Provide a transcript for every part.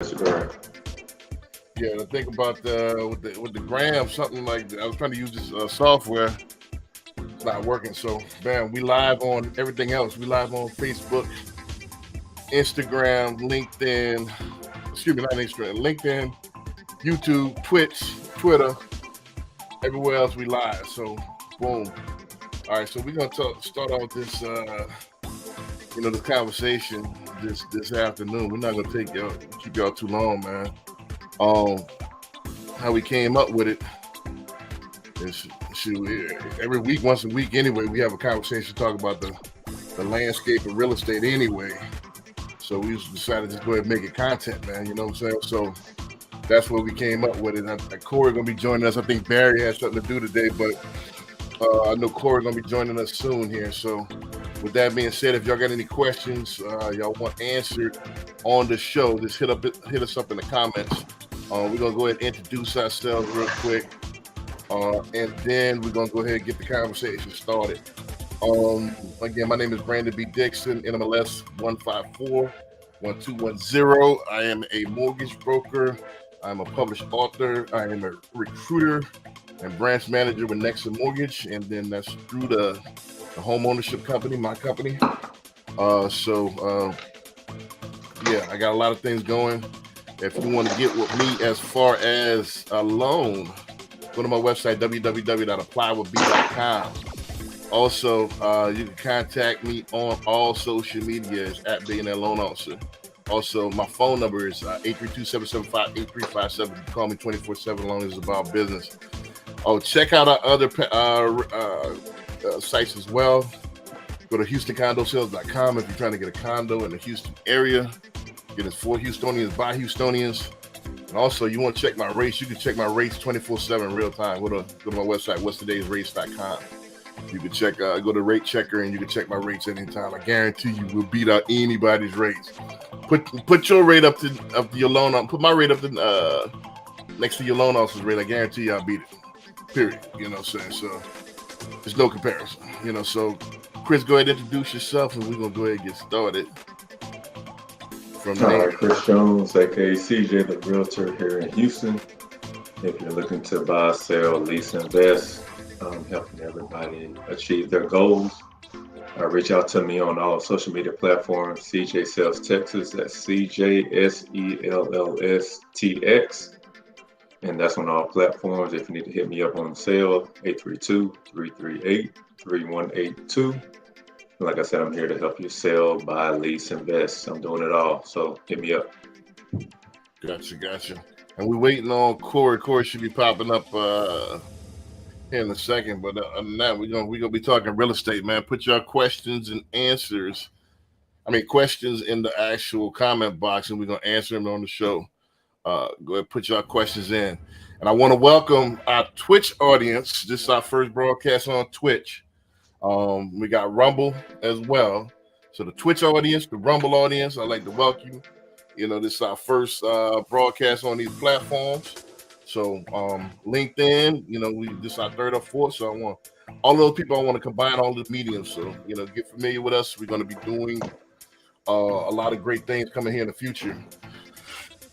Instagram. Yeah, to think about with the gram, something like that. I was trying to use this software. It's not working. So, bam, we live on everything else. We live on Facebook, Instagram, LinkedIn. Excuse me, not Instagram. LinkedIn, YouTube, Twitch, Twitter, everywhere else we live. So, boom. All right, so we're gonna start off this, this conversation this afternoon. We're not gonna keep y'all too long, man. How we came up with it is every week, once a week anyway, we have a conversation talk about the landscape of real estate anyway. So we decided to just go ahead and make it content, man. You know what I'm saying? So that's where we came up with it. Corey gonna be joining us. I think Barry has something to do today, but I know Corey gonna be joining us soon here. So with that being said, if y'all got any questions y'all want answered on the show, just hit us up in the comments. We're gonna go ahead and introduce ourselves real quick, and then we're gonna go ahead and get the conversation started. Again, my name is Brandon B. Dixon, NMLS 1541210. I am a mortgage broker. I'm a published author. I am a recruiter and branch manager with Nexa Mortgage, and then that's through the home ownership company, my company. Yeah, I got a lot of things going. If you want to get with me as far as a loan, go to my website, www.applywithb.com. Also, you can contact me on all social medias at Billionaire Loan Officer. Also, my phone number is 832-775-8357. You can call me 24/7 as long as it's about business. Oh, check out our other sites as well. Go to HoustonCondoSales.com if you're trying to get a condo in the Houston area. It is for Houstonians by Houstonians. And also, you want to check my rates, you can check my rates 24/7 real time. Go to my website, whatstodaysrates.com. You can check, go to Rate Checker, and you can check my rates anytime. I guarantee you will beat out anybody's rates. Put your rate up to your loan. Put my rate up to next to your loan officer's rate. I guarantee you I'll beat it. Period. You know what I'm saying? So there's no comparison. You know, so Chris, go ahead and introduce yourself, and we're gonna go ahead and get started. All right, Chris Jones, aka CJ, the realtor here in Houston. If you're looking to buy, sell, lease, invest, helping everybody achieve their goals, reach out to me on all social media platforms. CJ Sells Texas, that's CJSELLSTX, and that's on all platforms. If you need to hit me up on sale, 832-338-3182. Like I said, I'm here to help you sell, buy, lease, invest. I'm doing it all. So hit me up. Gotcha. And we're waiting on Corey. Corey should be popping up here in a second. But other than that, we're gonna be talking real estate, man. Put your questions and answers. Questions in the actual comment box, and we're gonna answer them on the show. Go ahead and put your questions in. And I want to welcome our Twitch audience. This is our first broadcast on Twitch. We got Rumble as well. So the Twitch audience, the Rumble audience, I'd like to welcome you. You know, this is our first broadcast on these platforms. So LinkedIn, this is our third or fourth. So I want all those people, I want to combine all the mediums. So, get familiar with us. We're going to be doing a lot of great things coming here in the future.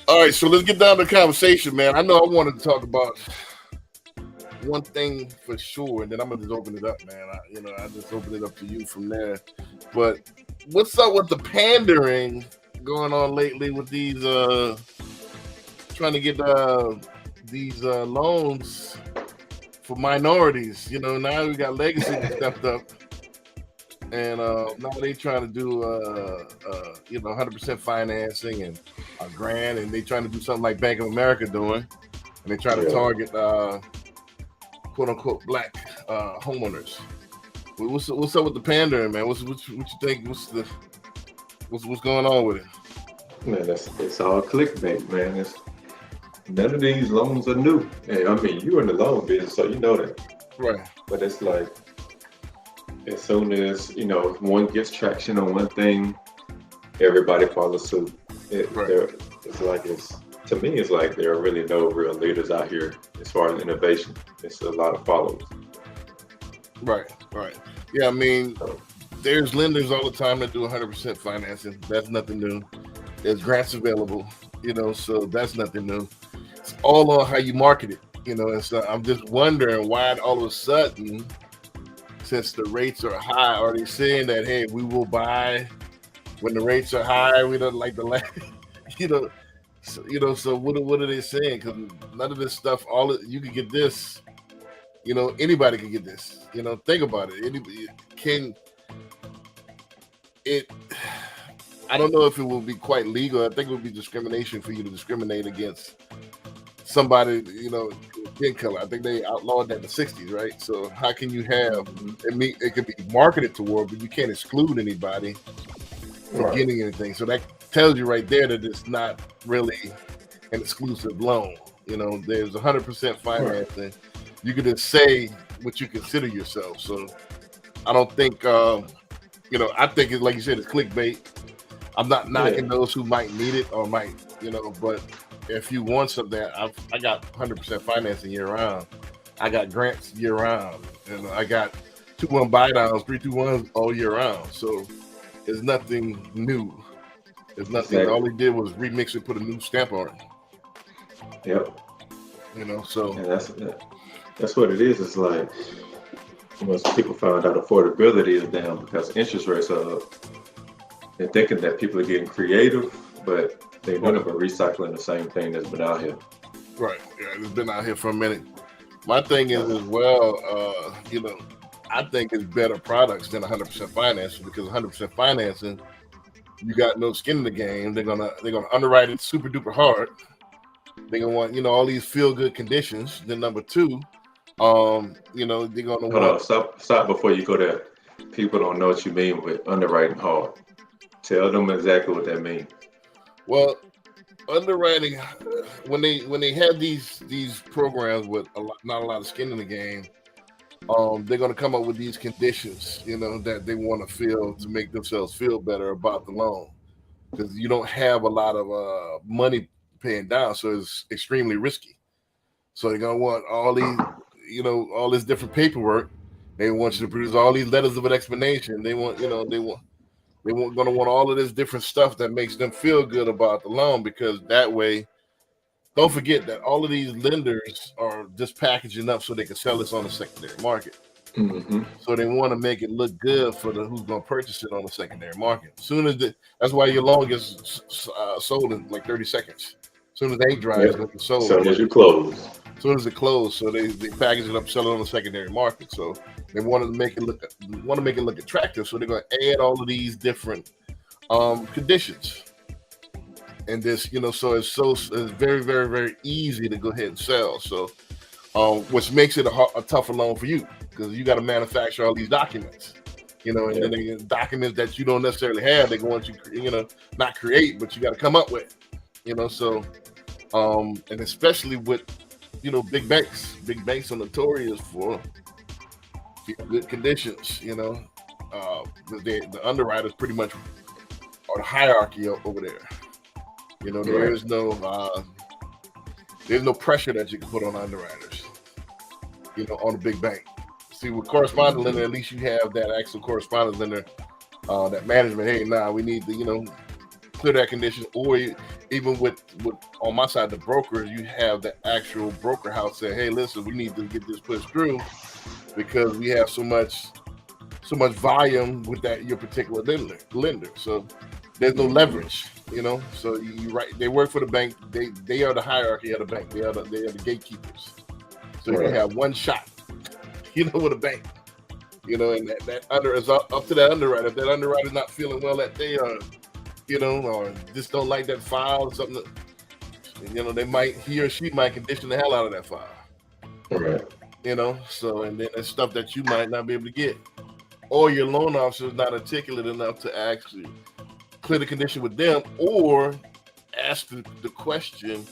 All right, so let's get down to the conversation, man. I know I wanted to talk about one thing for sure, and then I'm gonna just open it up, man. I just open it up to you from there. But what's up with the pandering going on lately with these trying to get these loans for minorities? Now we got Legacy that stepped up, and now they trying to do 100% financing and a grant, and they trying to do something like Bank of America doing, and they try to target quote unquote black homeowners. What's up with the pandering, man? What you think? What's going on with it? Man, it's all clickbait, man. None of these loans are new. Hey, you're in the loan business, so you know that. Right. But it's like, as soon as one gets traction on one thing, everybody follows suit. To me, it's like there are really no real leaders out here as far as innovation. It's a lot of followers. Right. Yeah, there's lenders all the time that do 100% financing. That's nothing new. There's grants available. So that's nothing new. It's all on how you market it, and so I'm just wondering why all of a sudden, since the rates are high, are they saying that, hey, we will buy when the rates are high? We don't like the land, so what are they saying? Because none of this stuff, you can get this, anybody can get this. Think about it. Anybody can it. I don't know if it will be quite legal. I think it would be discrimination for you to discriminate against somebody, skin color. I think they outlawed that in the 60s, right? So how can you have it could be marketed toward, but you can't exclude anybody from getting anything. So that tells you right there that it's not really an exclusive loan. There's 100% financing. You can just say what you consider yourself. So I don't think, I think it's like you said, it's clickbait. I'm not knocking those who might need it or might, but if you want something, I got 100% financing year round. I got grants year round, and I got 2-1 buy downs, 3-2-1s all year round. So it's nothing new. It's nothing. Exactly. All he did was remix it, put a new stamp on it. Yep. So and that's what it is. It's like once people found out affordability is down because interest rates are up, they're thinking that people are getting creative, but they're none of them recycling the same thing that's been out here. Right. Yeah, it's been out here for a minute. My thing is as well, I think it's better products than 100% financing, because 100% financing, you got no skin in the game. They're gonna underwrite it super duper hard. They're gonna want all these feel good conditions. Then number two, they're gonna Hold on, stop before you go there. People don't know what you mean with underwriting hard. Tell them exactly what that means. Well, underwriting, when they have these programs with not a lot of skin in the game, they're going to come up with these conditions, that they want to feel to make themselves feel better about the loan, because you don't have a lot of money paying down, so it's extremely risky. So they're going to want all these, all this different paperwork. They want you to produce all these letters of an explanation. They want, They going to want all of this different stuff that makes them feel good about the loan, because that way, don't forget that all of these lenders are just packaging up so they can sell this on the secondary market. Mm-hmm. So they want to make it look good for who's going to purchase it on the secondary market. That's why your loan gets sold in like 30 seconds. As soon as the ink dries, it's going to be sold. As soon as you close. As soon as it closes, so they package it up, sell it on the secondary market. So they want to make it look attractive. So they're going to add all of these different conditions, and this, so it's very, very, very easy to go ahead and sell. So, which makes it a tougher loan for you, because you got to manufacture all these documents, and then documents that you don't necessarily have. They want you, not create, but you got to come up with, So, and especially with big banks. Big banks are notorious for good conditions, the underwriters pretty much are the hierarchy over there. There's no pressure that you can put on underwriters, on a big bank. See, with correspondent lender, at least you have that actual correspondent lender, that management. Hey, we need to, clear that condition. Or even with on my side, the broker, you have the actual broker house say, hey, listen, we need to get this pushed through because we have so much volume with your particular lender. So there's no leverage, So they work for the bank. They are the hierarchy of the bank. They are the gatekeepers. So you have one shot, with a bank, and that under is up to that underwriter. If that underwriter's not feeling well that day, or just don't like that file or something, he or she might condition the hell out of that file. Right. So, and then it's stuff that you might not be able to get, or your loan officer is not articulate enough to actually clear the condition with them, or ask the question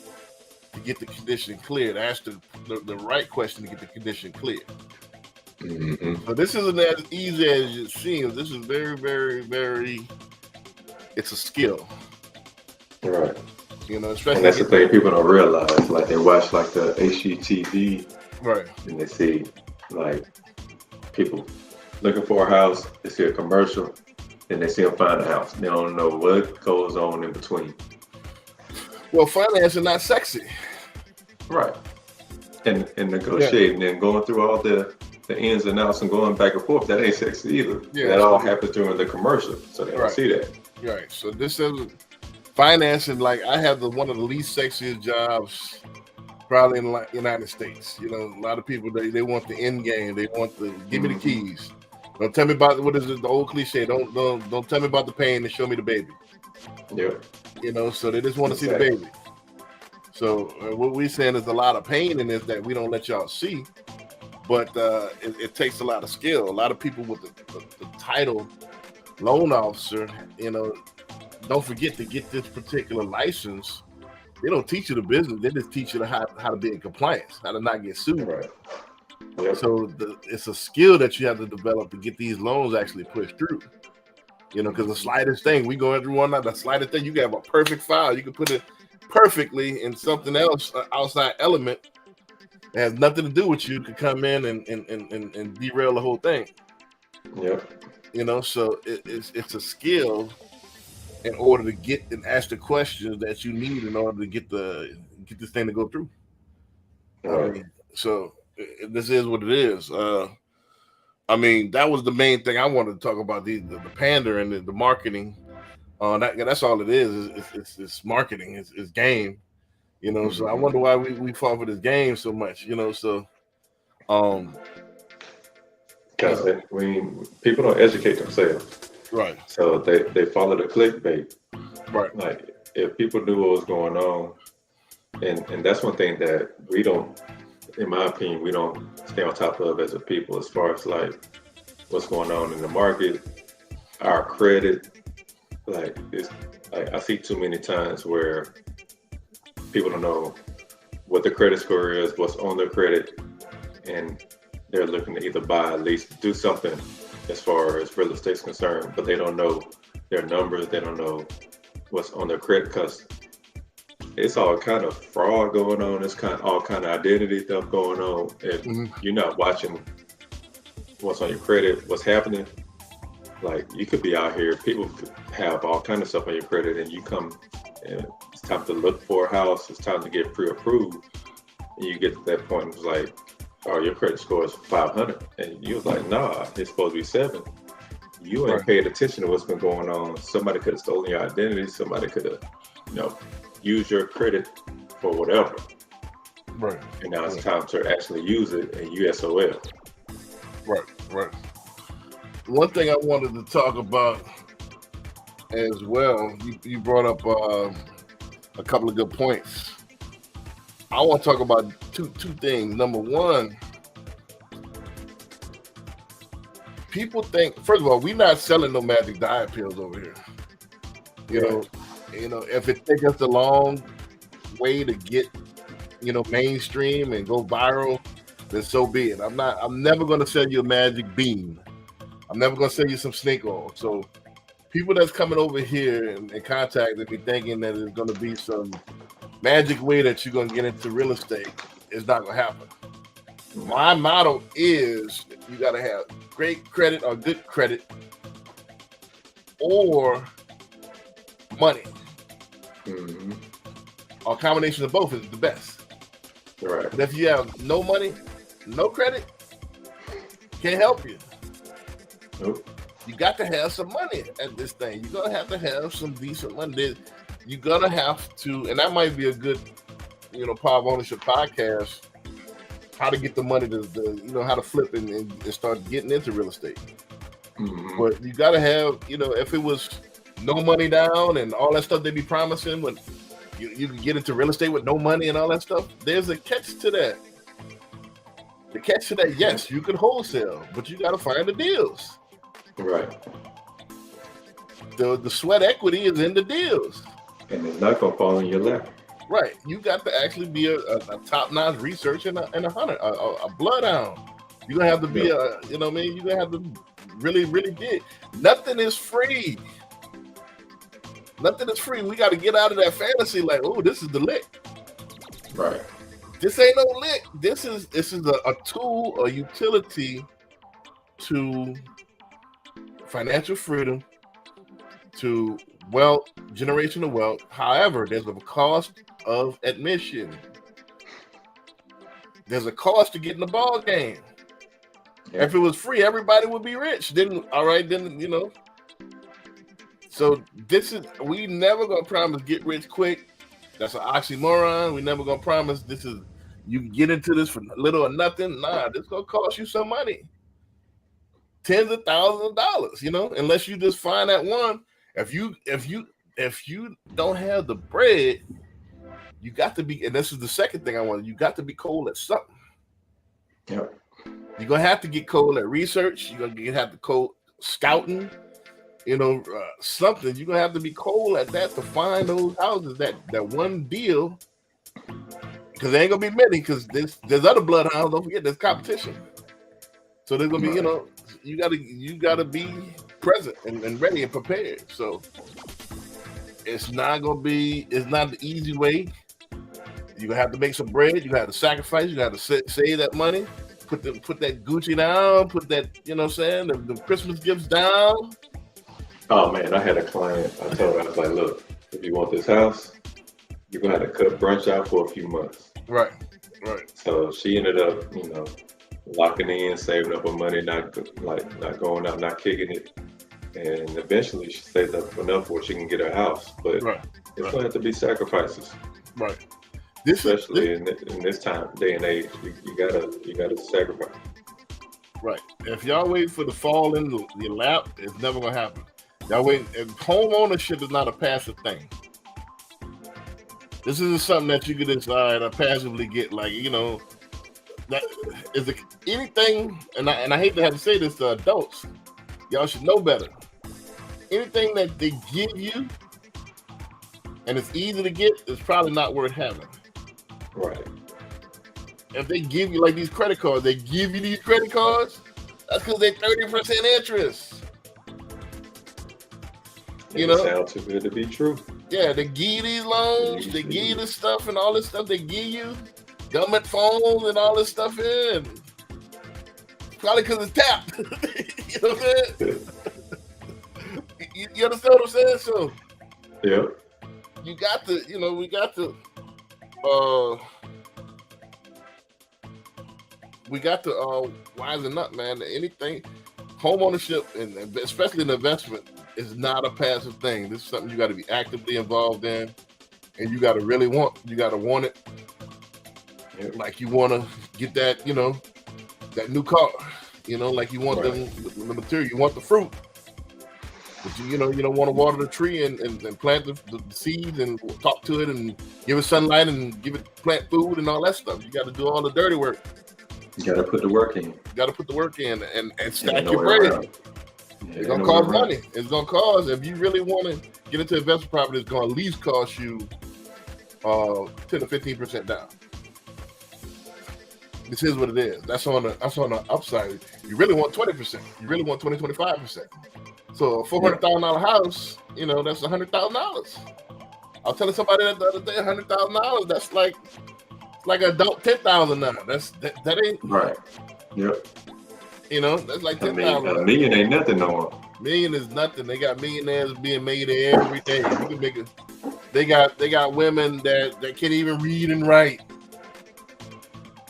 to get the condition cleared. Ask the right question to get the condition cleared. Mm-hmm. So this isn't as easy as it seems. This is very, very, very. It's a skill. Right. Especially. And that's the thing people don't realize. Like they watch like the HGTV. Right. And they see like people looking for a house. They see a commercial. And they see them find a house. They don't know what goes on in between. Well, financing not sexy. Right. And negotiating and going through all the ins and outs and going back and forth, that ain't sexy either. Yeah, that all happens during the commercial, so they don't see that. Right. So this is financing. Like I have one of the least sexiest jobs probably in the United States. You know, a lot of people they want the end game. They want the give me the keys. Don't tell me about what is it, the old cliche. Don't tell me about the pain and show me the baby. Yeah. You know, so they just want to see the baby. So what we're saying is a lot of pain in this that we don't let y'all see, but it takes a lot of skill. A lot of people with the title loan officer, you know, don't forget to get this particular license. They don't teach you the business. They just teach you how to be in compliance, how to not get sued. Right. Yep. So it's a skill that you have to develop to get these loans actually pushed through. You know, because the slightest thing, we going through one night, the slightest thing, you can have a perfect file. You can put it perfectly in something else, outside element that has nothing to do with you could come in and derail the whole thing. Yeah. You know, so it's a skill in order to get and ask the questions that you need in order to get this thing to go through. Right. I mean, so this is what it is. I mean, that was the main thing I wanted to talk about, the pander and the marketing. That's all it is. It's marketing. It's game. You know, so I wonder why we fall for this game so much. You know, so because people don't educate themselves. Right. So they follow the clickbait. Right. Like if people knew what was going on, and that's one thing that we don't, in my opinion, we don't stay on top of as a people as far as like what's going on in the market, our credit. Like I see too many times where people don't know what the credit score is, what's on their credit, and they're looking to either buy, lease, do something as far as real estate's concerned, but they don't know their numbers, they don't know what's on their credit, because it's all kind of fraud going on. It's all kind of identity stuff going on. If you're not watching what's on your credit, what's happening, like you could be out here, people could have all kind of stuff on your credit, and you come and it's time to look for a house, it's time to get pre-approved, and you get to that point, it's like, oh, your credit score is 500, and you was like, nah, it's supposed to be 7. You ain't paid attention to what's been going on. Somebody could have stolen your identity. Somebody could have, used your credit for whatever. Right. And now it's time to actually use it, and you SOL. Right. One thing I wanted to talk about as well, you brought up a couple of good points. I want to talk about two things. Number one, people think, first of all, we're not selling no magic diet pills over here. You know, if it takes us a long way to get, mainstream and go viral, then so be it. I'm never going to sell you a magic bean. I'm never going to sell you some snake oil. So people that's coming over here and contacting me thinking that it's going to be some magic way that you're going to get into real estate, is not going to happen. My motto is you got to have great credit or good credit or money. Or a combination of both is the best. Right. But if you have no money, no credit, can't help you. Nope. You got to have some money at this thing. You're going to have some decent money. You're going to have to, and that might be a good, Power of Ownership podcast, how to get the money to how to flip and start getting into real estate. But you got to have, if it was no money down and all that stuff they be promising, when you can get into real estate with no money and all that stuff, there's a catch to that. The catch to that, yes, you can wholesale, but you got to find the deals. Right. The sweat equity is in the deals. And it's not going to fall in your lap. Right. You got to actually be a top-notch researcher and a hunter, a bloodhound. You're going to have to be you're going to have to really, really dig. Nothing is free. Nothing is free. We got to get out of that fantasy like, oh, this is the lick. Right. This ain't no lick. This is a tool, a utility to financial freedom, to wealth generational wealth. However, there's a cost of admission. There's a cost to get in the ball game. Yeah. If it was free, everybody would be rich. Then, all right, then, you know. So we never gonna promise get rich quick. That's an oxymoron. We never gonna promise this is you can get into this for little or nothing. Nah, this gonna cost you some money. Tens of thousands of dollars, you know, unless you just find that one. If you don't have the bread, you got to be, and this is the second thing I want, you got to be cold at something. Yep. You're gonna have to get cold at research, you're gonna have to cold scouting, you know, something. You're gonna have to be cold at that to find those houses, that one deal. Because there ain't gonna be many, because there's other bloodhounds, don't forget there's competition. So there's gonna be, you know, you gotta be present and ready and prepared. So it's not the easy way. You're gonna have to make some bread, you have to sacrifice, you have to save that money, put that Gucci down, put that, you know what I'm saying, the Christmas gifts down. Oh man, I had a client, I told her, I was like, look, if you want this house, you're gonna have to cut brunch out for a few months. Right. So she ended up, you know, locking in, saving up her money, not going out, not kicking it, and eventually she saved up enough where she can get her house. But it's gonna have to be sacrifices. Right. Especially in this day and age, you gotta sacrifice. Right. If y'all wait for the fall in your lap, it's never gonna happen. Y'all wait. If home ownership is not a passive thing. This isn't something that you can decide or passively get. Like, you know, that is anything. And I hate to have to say this to adults. Y'all should know better. Anything that they give you and it's easy to get, is probably not worth having. Right. If they give you like these credit cards, that's because they 30% interest. You know, sounds too good to be true. Yeah, they give you these loans, they give you this stuff and all this stuff. They give you government phones and all this stuff in. Probably because it's tapped. You know what I'm saying? You understand what I'm saying? So, yeah, you got to, you know, we got to wisen up, man. Anything, home ownership and especially an investment is not a passive thing. This is something you got to be actively involved in, and you got to really want. You got to want it. Yeah. Like you want to get that, you know, that new car. You know, like you want the material. You want the fruit. But you know, you don't want to water the tree and plant the seeds and talk to it and give it sunlight and give it plant food and all that stuff. You got to do all the dirty work. You got to put the work in. You got to put the work in and stack your bread. It's gonna cost money. It's gonna cost. If you really want to get into investment property, it's gonna at least cost you 10 to 15% down. This is what it is. That's on the upside. You really want 20%. You really want 25%. So a $400,000 house, you know, that's $100,000. I was telling somebody that the other day, $100,000. That's like adult $10,000 now. That ain't right. Yep. You know, that's like $10,000. A million ain't nothing no more. Million is nothing. They got millionaires being made every day. You can make it. They got women that can't even read and write.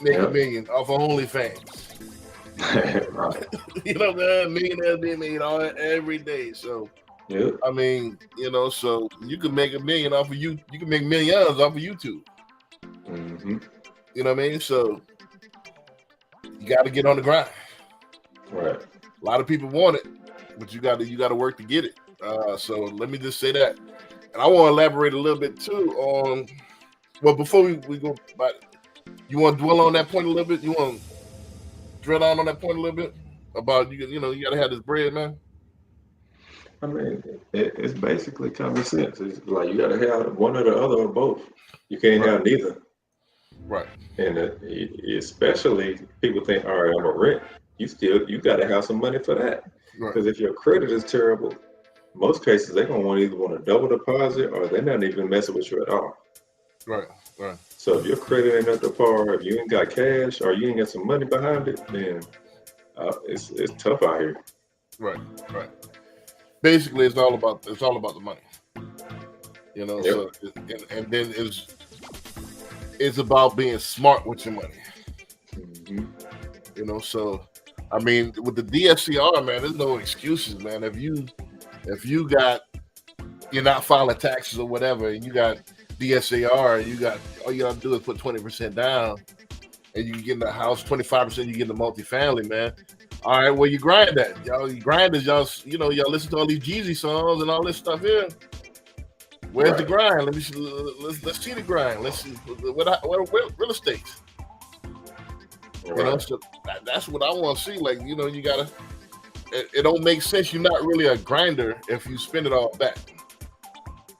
Make a million off of OnlyFans. Right. You know, man, millionaires being made every day. So, I mean, you know, so you can make $1 million off of you. You can make millions off of YouTube. Mm-hmm. You know what I mean? So you got to get on the grind. Right. A lot of people want it, but you got to work to get it. So let me just say that, and I want to elaborate a little bit too on. Well, before we go, but you want to dwell on that point a little bit. You want to drill down on that point a little bit about you know you got to have this bread, man. I mean, it's basically common sense. It's like you got to have one or the other or both. You can't have neither. Right. And especially people think, all right, I'm a rent. You got to have some money for that. Because if your credit is terrible, most cases they're gonna either want a double deposit or they're not even messing with you at all. Right. So if your credit ain't up to par, if you ain't got cash or you ain't got some money behind it, then it's tough out here. Right. Basically, it's all about the money. You know, Yep. so and then it's about being smart with your money. Mm-hmm. You know, so I mean, with the DSCR, man, there's no excuses, man. If you got you're not filing taxes or whatever, and you got DSCR, you got all you gotta do is put 20% down, and you get in the house. 25% you get in the multifamily, man. All right, well you grind that, y'all. You grind is y'all. You know, y'all listen to all these Jeezy songs and all this stuff here. Where's the grind? Let's see the grind. Let's see what real estate. Right. You know, so that's what I want to see. Like, you know, you gotta. It don't make sense. You're not really a grinder if you spend it all back.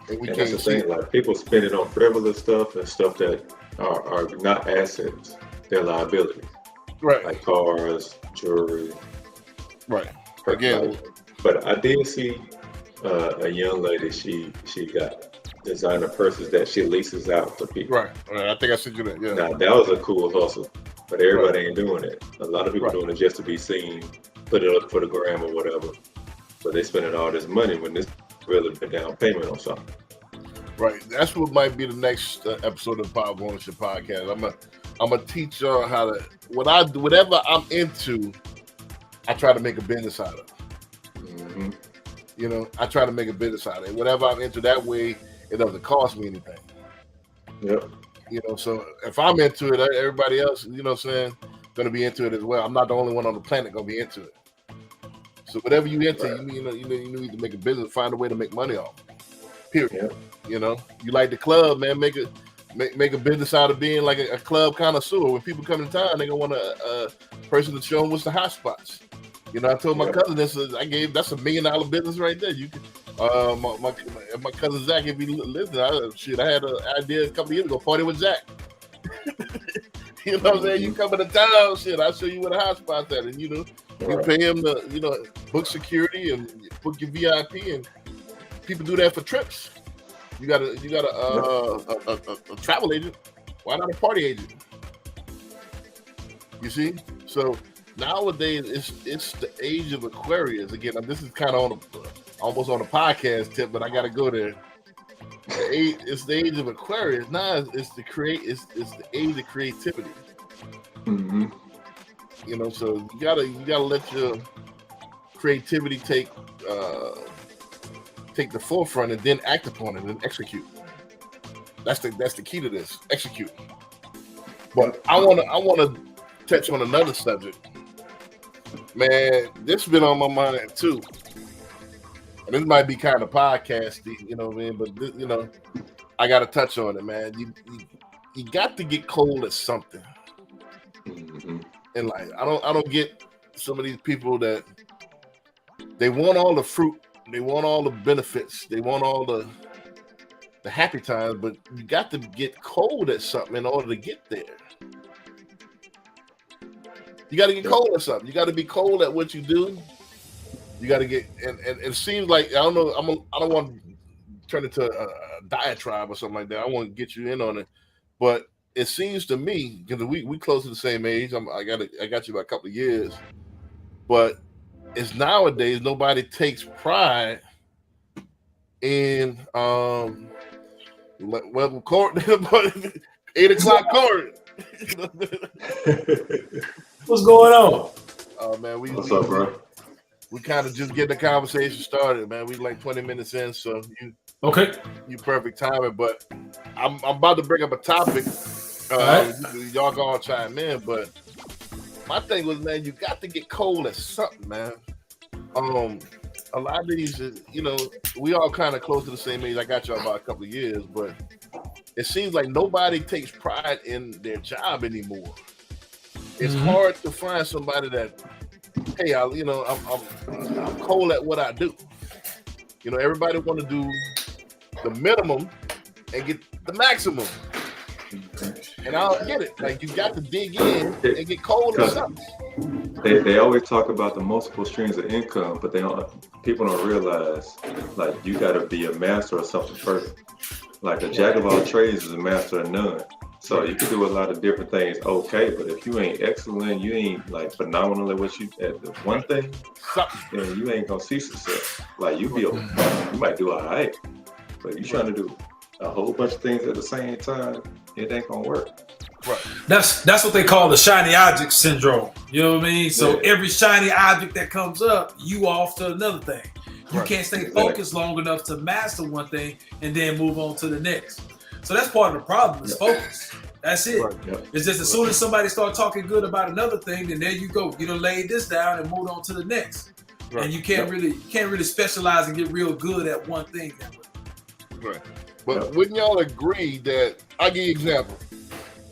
And we And can't that's the see thing, like people spend it on frivolous stuff and stuff that are not assets, they're liabilities. right, Like cars, jewelry. right. Again, But I did see a young lady, she got designer purses that she leases out to people. right. I think I said you that. Yeah, Now that was a cool hustle, but everybody ain't doing it. A lot of people Right. doing it just to be seen, put it up for the gram or whatever. But they spending all this money when this really a down payment on something. right. That's what might be the next episode of the Power Ownership Podcast. I'm gonna teach y'all how to whatever I'm into. I try to make a business out of it. Mm-hmm. You know, I try to make a business out of it. Whatever I'm into, that way it doesn't cost me anything. Yep. You know, so if I'm into it, everybody else, you know what I'm saying, gonna be into it as well. I'm not the only one on the planet gonna be into it. So whatever you into, Right. you need to make a business, find a way to make money off. Period. Yep. You know, you like the club, man, make a business out of being like a club connoisseur. When people come in town, they gonna want a person to show them what's the hot spots. You know, I told my Yep. cousin that's a $1 million business right there. You can, my cousin Zach, if you listen, I had an idea a couple of years ago, party with Zach. You know what I'm saying? You come into town, shit, I'll show you where the hot spots at, and you know, you Right. pay him to, you know, book security and book your VIP, and people do that for trips. You got a travel agent. Why not a party agent? You see? So nowadays it's the age of Aquarius. Again, this is kind of almost on a podcast tip, but I got to go there. It's the age of Aquarius. Now it's the age of creativity. Mm-hmm. You know, so you gotta let your creativity take the forefront and then act upon it and execute. That's the key to this. Execute. But I wanna touch on another subject. Man, this has been on my mind too. And this might be kind of podcasty, you know what I mean? But this, you know, I gotta touch on it, man. You got to get cold at something. Mm-hmm. And like I don't get some of these people that they want all the fruit, they want all the benefits, they want all the happy times, but you got to get cold at something in order to get there. You got to get cold at something. You got to be cold at what you do. You got to get and it seems like I don't know. I don't want to turn it to a diatribe or something like that. I want to get you in on it, but it seems to me because we close to the same age. I got you by a couple of years, but it's nowadays nobody takes pride in court 8 o'clock court. What's going on? Oh man, What's up, bro? We kind of just getting the conversation started, man. We like 20 minutes in, so Okay. you perfect timing. But I'm about to bring up a topic. Right. Y'all gonna chime in, but my thing was, man, you got to get cold at something, man. A lot of these, you know, we all kind of close to the same age. I got y'all about a couple of years, but it seems like nobody takes pride in their job anymore. It's hard to find somebody that, hey, I'm cold at what I do. You know, everybody want to do the minimum and get the maximum. And I don't get it. Like, you got to dig in and get cold at something. They always talk about the multiple streams of income, but people don't realize, like, you got to be a master of something first. Like, a jack of all trades is a master of none. So you can do a lot of different things, okay, but if you ain't excellent, you ain't like phenomenal at what you at the one thing, then you ain't gonna see success. Like you might do all right, But you trying to do a whole bunch of things at the same time, it ain't gonna work. Right. That's what they call the shiny object syndrome. You know what I mean? So every shiny object that comes up, you off to another thing. You can't stay focused long enough to master one thing and then move on to the next. So that's part of the problem is focus. That's it. Right. Yep. It's just as soon as somebody starts talking good about another thing, then there you go. You done laid this down and moved on to the next. Right. And you can't really specialize and get real good at one thing. Right. But wouldn't y'all agree that I'll give you an example?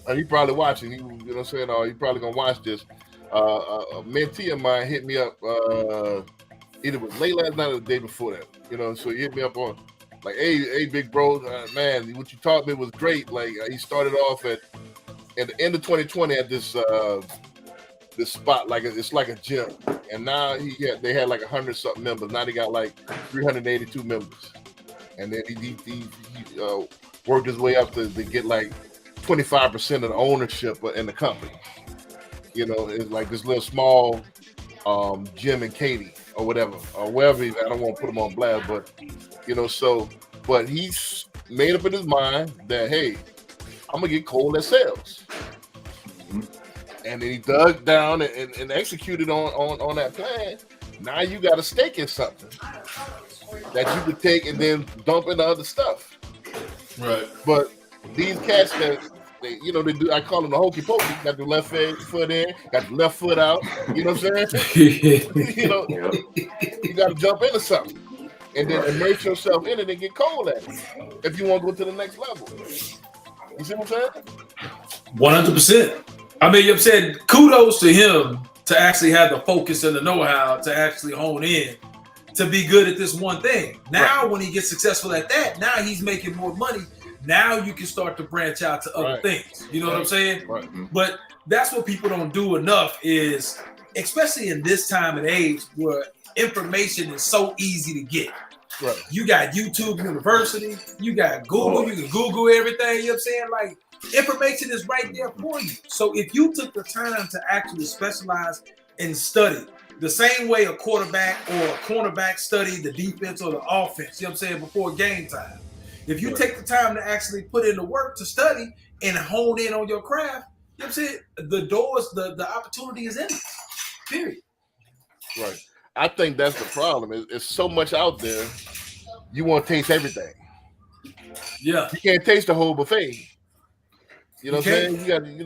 And you probably watching, you know what I'm saying, or you probably gonna watch this. A mentee of mine hit me up either was late last night or the day before that. You know, so he hit me up on like, hey, big bro, man, what you taught me was great. Like he started off at the end of 2020 at this spot, like it's like a gym, and now they had like 100-something members. Now they got like 382 members, and then he worked his way up to get like 25% of the ownership in the company. You know, it's like this little small gym in Katy or whatever, or wherever. I don't want to put him on blast, but you know, but he's made up in his mind that, hey, I'm gonna get cold at sales. And then he dug down and executed on that plan. Now you got a stake in something that you could take and then dump into other stuff. Right. But these cats that they do, I call them the hokey pokey. Got the left foot in, got the left foot out. You know what I'm saying? You know, you got to jump into something and then immerse yourself in it and get cold at it if you want to go to the next level. You see what I'm saying? 100%. I mean, I'm saying kudos to him to actually have the focus and the know-how to actually hone in to be good at this one thing. Now, when he gets successful at that, now he's making more money. Now you can start to branch out to other things. You know what I'm saying? Right. But that's what people don't do enough is, especially in this time and age where information is so easy to get. Right. You got YouTube University, you got Google, you can Google everything, you know what I'm saying? Like, information is right there for you. So if you took the time to actually specialize and study the same way a quarterback or a cornerback study the defense or the offense, you know what I'm saying, before game time. If you take the time to actually put in the work to study and hone in on your craft, you know what I'm saying, the doors, the opportunity is in it. Period. Right. I think that's the problem. It's so much out there. You want to taste everything. Yeah. You can't taste the whole buffet. You know what I'm saying? You got, you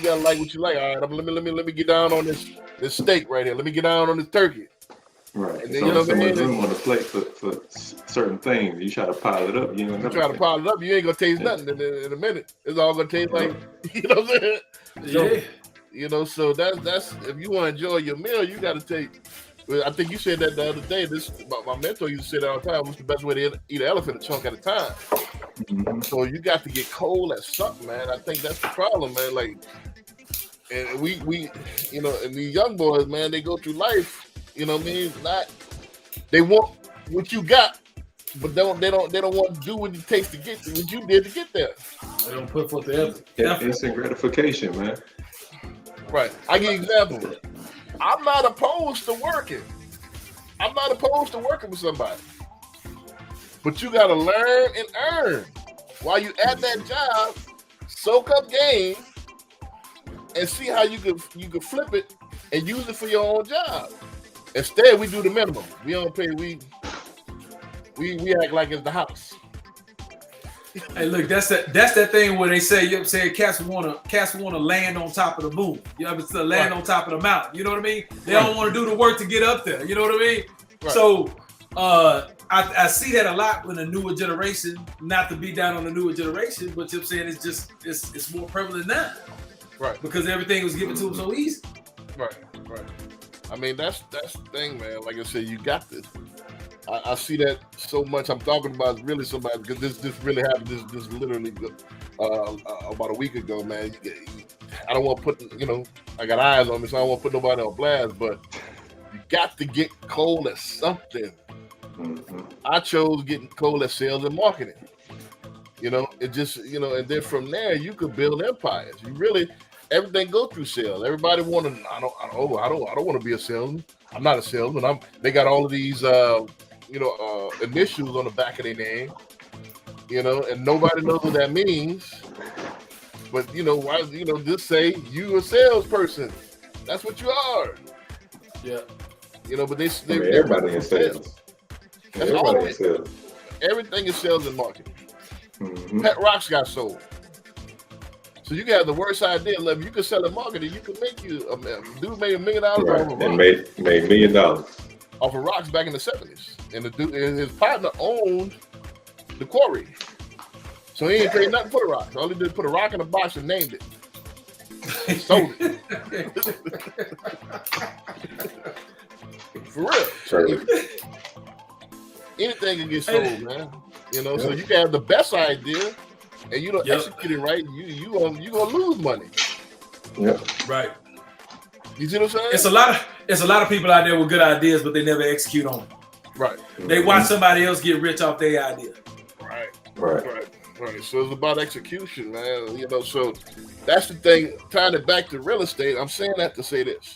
gotta like what you like. All right, let me get down on this steak right here. Let me get down on this turkey. Right. And then, you know what I mean? Room on the plate for certain things. You try to pile it up. You try to pile it up. You ain't gonna taste nothing in a minute. It's all gonna taste like, you know what I'm saying? Yeah. So, you know, so that's if you want to enjoy your meal, you got to take. I think you said that the other day. My mentor used to say that all the time. What's the best way to eat an elephant? A chunk at a time. Mm-hmm. So you got to get cold at something, man. I think that's the problem, man. Like, and we and these young boys, man, they go through life. You know what I mean? They want what you got, but they don't want to do what it takes to get to what you did to get there. They don't put forth the effort. Instant gratification, man. Right. I give you an example. I'm not opposed to working. I'm not opposed to working with somebody. But you got to learn and earn while you at that job. Soak up game and see how you can flip it and use it for your own job. Instead, we do the minimum. We don't pay. We act like it's the house. Hey, look, that's that thing where they say, you know what I'm saying, cats wanna land on top of the moon. You know, it's land on top of the mountain. You know what I mean? They don't want to do the work to get up there. You know what I mean? Right. So I see that a lot in the newer generation, not to be down on the newer generation, but you know what I'm saying, it's more prevalent now. Right. Because everything was given to them so easy. Right. I mean, that's the thing, man. Like I said, you got this. I see that so much. I'm talking about really somebody, because this really happened. This literally about a week ago, man. I don't want to put, I got eyes on me, so I don't want to put nobody on blast, but you got to get cold at something. Mm-hmm. I chose getting cold at sales and marketing. It just, and then from there you could build empires. You really, everything go through sales. Everybody want to. I don't want to be a salesman. I'm not a salesman. They got all of these, initials on the back of their name. and nobody knows what that means. But why? Just say you a salesperson. That's what you are. Yeah. But they everybody in sales. Everybody in sales. Everything is sales and marketing. Mm-hmm. Pet rocks got sold. So you can have the worst idea, you can sell in marketing. You can make dude made $1 million off of and made $1 million off of rocks back in the 70s. And the dude and his partner owned the quarry. So he ain't paid nothing for the rocks. All he did was put a rock in a box and named it. Sold it. For real. Sure. Anything can get sold, man. So you can have the best idea and you don't execute it right, you gonna lose money. Yep. Right. You see what I'm saying? It's a lot of people out there with good ideas, but they never execute on them. Right. They watch somebody else get rich off their idea. Right. So it's about execution, man. So that's the thing. Tying it back to real estate, I'm saying that to say this.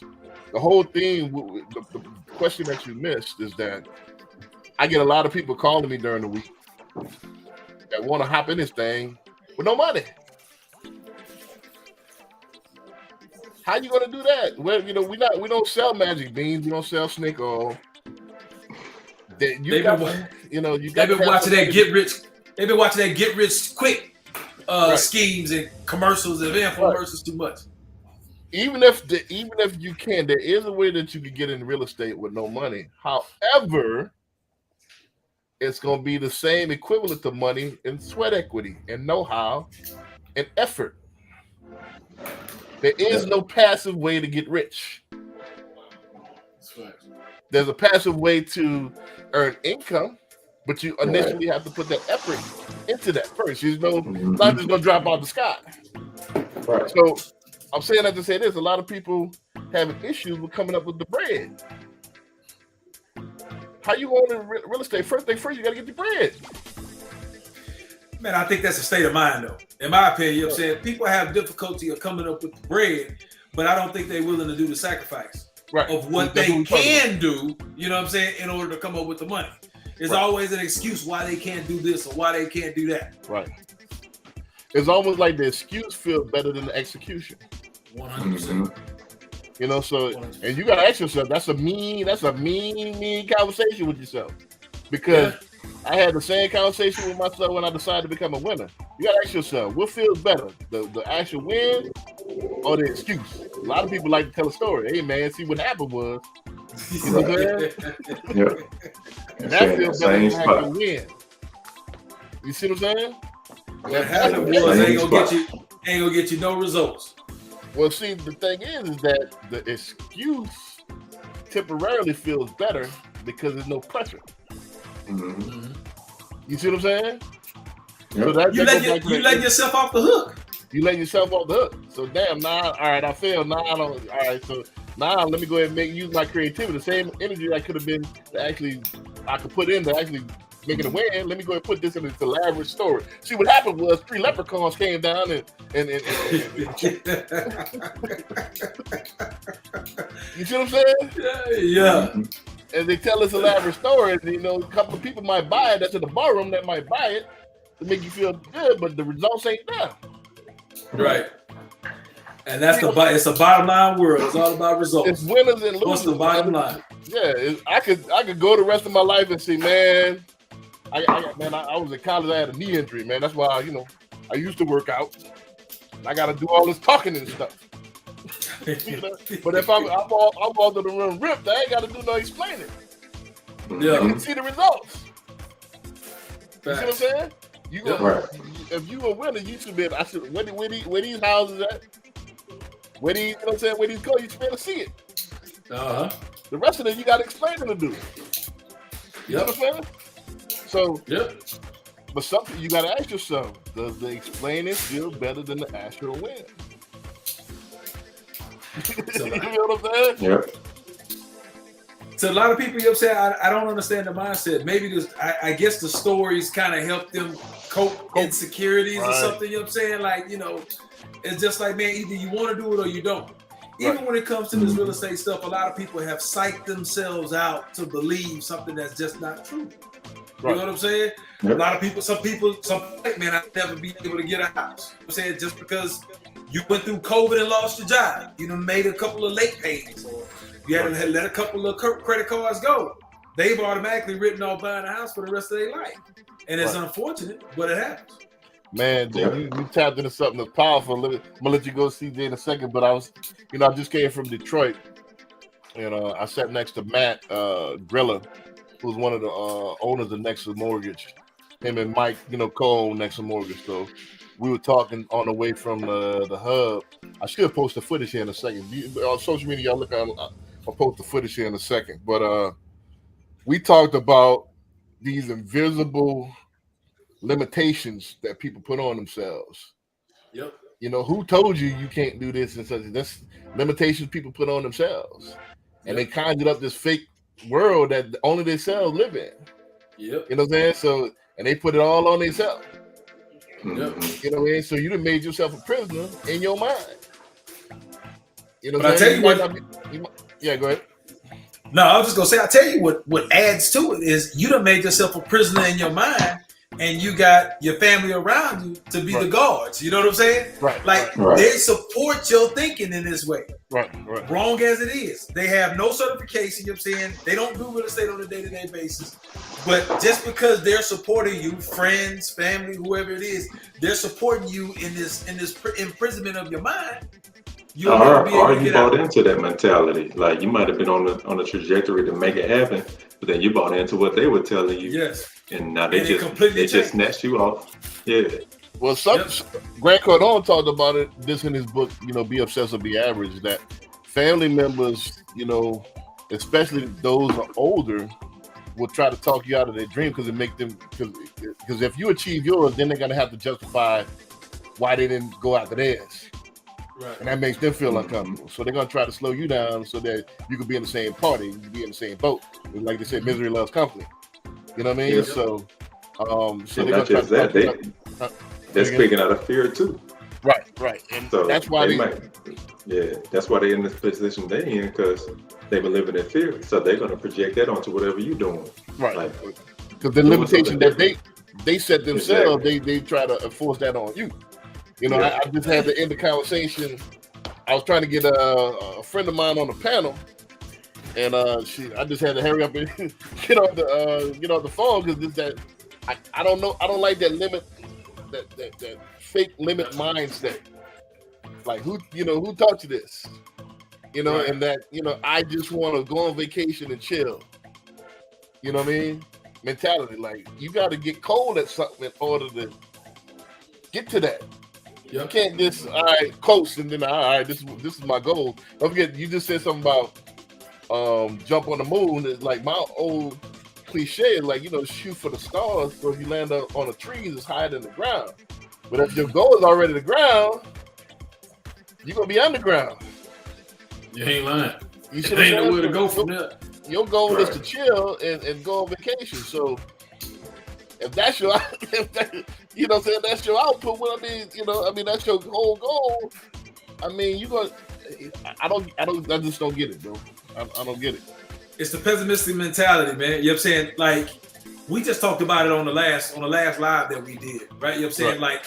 The whole thing, the question that you missed is that I get a lot of people calling me during the week that want to hop in this thing with no money. How you gonna do that? Well, we don't sell magic beans. We don't sell snake oil. They've been watching that get rich. They've been watching that get rich quick schemes and commercials and infomercials too much. Even if you can, there is a way that you can get into real estate with no money. However, it's going to be the same equivalent to money in sweat equity and know-how and effort. There is no passive way to get rich. There's a passive way to earn income, but you initially have to put that effort into that first. It's not just going to drop out the sky. Right. So I'm saying that to say this: a lot of people having issues with coming up with the bread. How you going to real estate? First thing first, you got to get your bread. Man, I think that's a state of mind, though. In my opinion, I'm saying people have difficulty of coming up with the bread, but I don't think they're willing to do the sacrifice of what they can do, in order to come up with the money. There's always an excuse why they can't do this or why they can't do that. Right. It's almost like the excuse feels better than the execution. 100%. So, and you got to ask yourself, that's a mean conversation with yourself. Because I had the same conversation with myself when I decided to become a winner. You got to ask yourself, what feels better, the actual win or the excuse? A lot of people like to tell a story. Hey, man, see what happened was. You know what I'm saying? Yep. And that feels better than the actual win. You see what I'm saying? What happened was ain't gonna get you no results. Well, see, the thing is that the excuse temporarily feels better because there's no pressure. Mm-hmm. You see what I'm saying? Yep. So You let yourself off the hook. You let yourself off the hook. So damn, all right, I failed. I don't. All right, so let me go ahead and use my creativity. The same energy I could have been I could put into actually making a win. Let me go ahead and put this in this elaborate story. See, what happened was 3 leprechauns came down and you see what I'm saying? Yeah. And they tell this elaborate story, and a couple of people might buy it. That's in the barroom that might buy it to make you feel good, but the results ain't there. Right. And that's it's a bottom line world. It's all about results. It's winners and losers. What's the bottom line? Yeah, I could go the rest of my life and say, man, I was in college. I had a knee injury, man. That's why I used to work out. I got to do all this talking and stuff. But if I'm all to the room ripped, I ain't got to do no explaining. Yeah, you can see the results. You see what I'm saying? If you a winner, you should be. Where these houses at? Where these, where these go? You should be able to see it. The rest of it, you got explaining to do. You know what I'm saying? So, but something you got to ask yourself: does the explaining feel better than the actual win? You know what I'm saying? Yep. So a lot of people, I don't understand the mindset. Maybe I guess the stories kind of help them cope insecurities or something. You know what I'm saying? Like, it's just like, man, either you want to do it or you don't. Even when it comes to this real estate stuff, a lot of people have psyched themselves out to believe something that's just not true. You know what I'm saying? Yep. A lot of people, some like, man, I'll never be able to get a house. You know what I'm saying? Just because you went through COVID and lost your job, you know, made a couple of late payments, or you had to let a couple of credit cards go. They've automatically written off buying a house for the rest of their life. And it's unfortunate, but it happens. Man, dude, you tapped into something that's powerful. I'm gonna let you go, CJ, in a second. But I just came from Detroit, and I sat next to Matt Grilla, who's one of the owners of Nexus Mortgage. Him and Mike, co-own Nexus Mortgage. So we were talking on the way from the hub. I should post the footage here in a second. On social media, y'all look. I'll post the footage here in a second. But we talked about these invisible limitations that people put on themselves. Yep. Who told you can't do this and such? That's limitations people put on themselves, and they conjured up this fake world that only themselves live in. Yep. You know what I'm saying? So, and they put it all on themselves. Yep. You know what I mean? So you done made yourself a prisoner in your mind. You know what I'm saying? Yeah, go ahead. No, I was just gonna say, I'll tell you what adds to it is you done made yourself a prisoner in your mind, and you got your family around you to be the guards. You know what I'm saying? Right. They support your thinking in this way. Right. Wrong as it is. They have no certification, you know what I'm saying? They don't do real estate on a day-to-day basis. But just because they're supporting you, friends, family, whoever it is, they're supporting you in this imprisonment of your mind. You bought into that mentality. Like, you might have been on the trajectory to make it happen, but then you bought into what they were telling you. Yes. And now they just snatched you off. Yeah. Well, Grant Cardone talked about this in his book, Be Obsessed or Be Average, that family members, especially those who are older, will try to talk you out of their dream because it make them, because if you achieve yours, then they're gonna have to justify why they didn't go after theirs. Right. And that makes them feel uncomfortable. So they're gonna try to slow you down so that you can be in the same party, you can be in the same boat. Like they said, misery loves company. You know what I mean? Yeah. So they're not just that, they're speaking out of fear too. Right. And so that's why that's why they're in this position they're in, because they've been living in fear. So they're gonna project that onto whatever you're doing. Right. Because the limitation that they set themselves, they try to enforce that on you. I just had to end the conversation. I was trying to get a friend of mine on the panel, and I just had to hurry up and get on the phone because I don't know. I don't like that limit, that fake limit mindset. Like who taught you this? Right. And that I just want to go on vacation and chill. You know what I mean? Mentality. Like you got to get cold at something in order to get to that. You can't just coast and then all right, this is my goal. Don't forget, you just said something about jump on the moon. It's like my old cliche is like shoot for the stars. So if you land on a tree, it's higher than the ground. But if your goal is already the ground, you're gonna be underground. You ain't lying. You ain't nowhere to go from there. Your goal is to chill and go on vacation. So if that's your, that's your output. Well, that's your whole goal. I just don't get it, bro. I don't get it. It's the pessimistic mentality, man. You know what I'm saying? Like, we just talked about it on the last live that we did, right? You know what I'm saying? Like,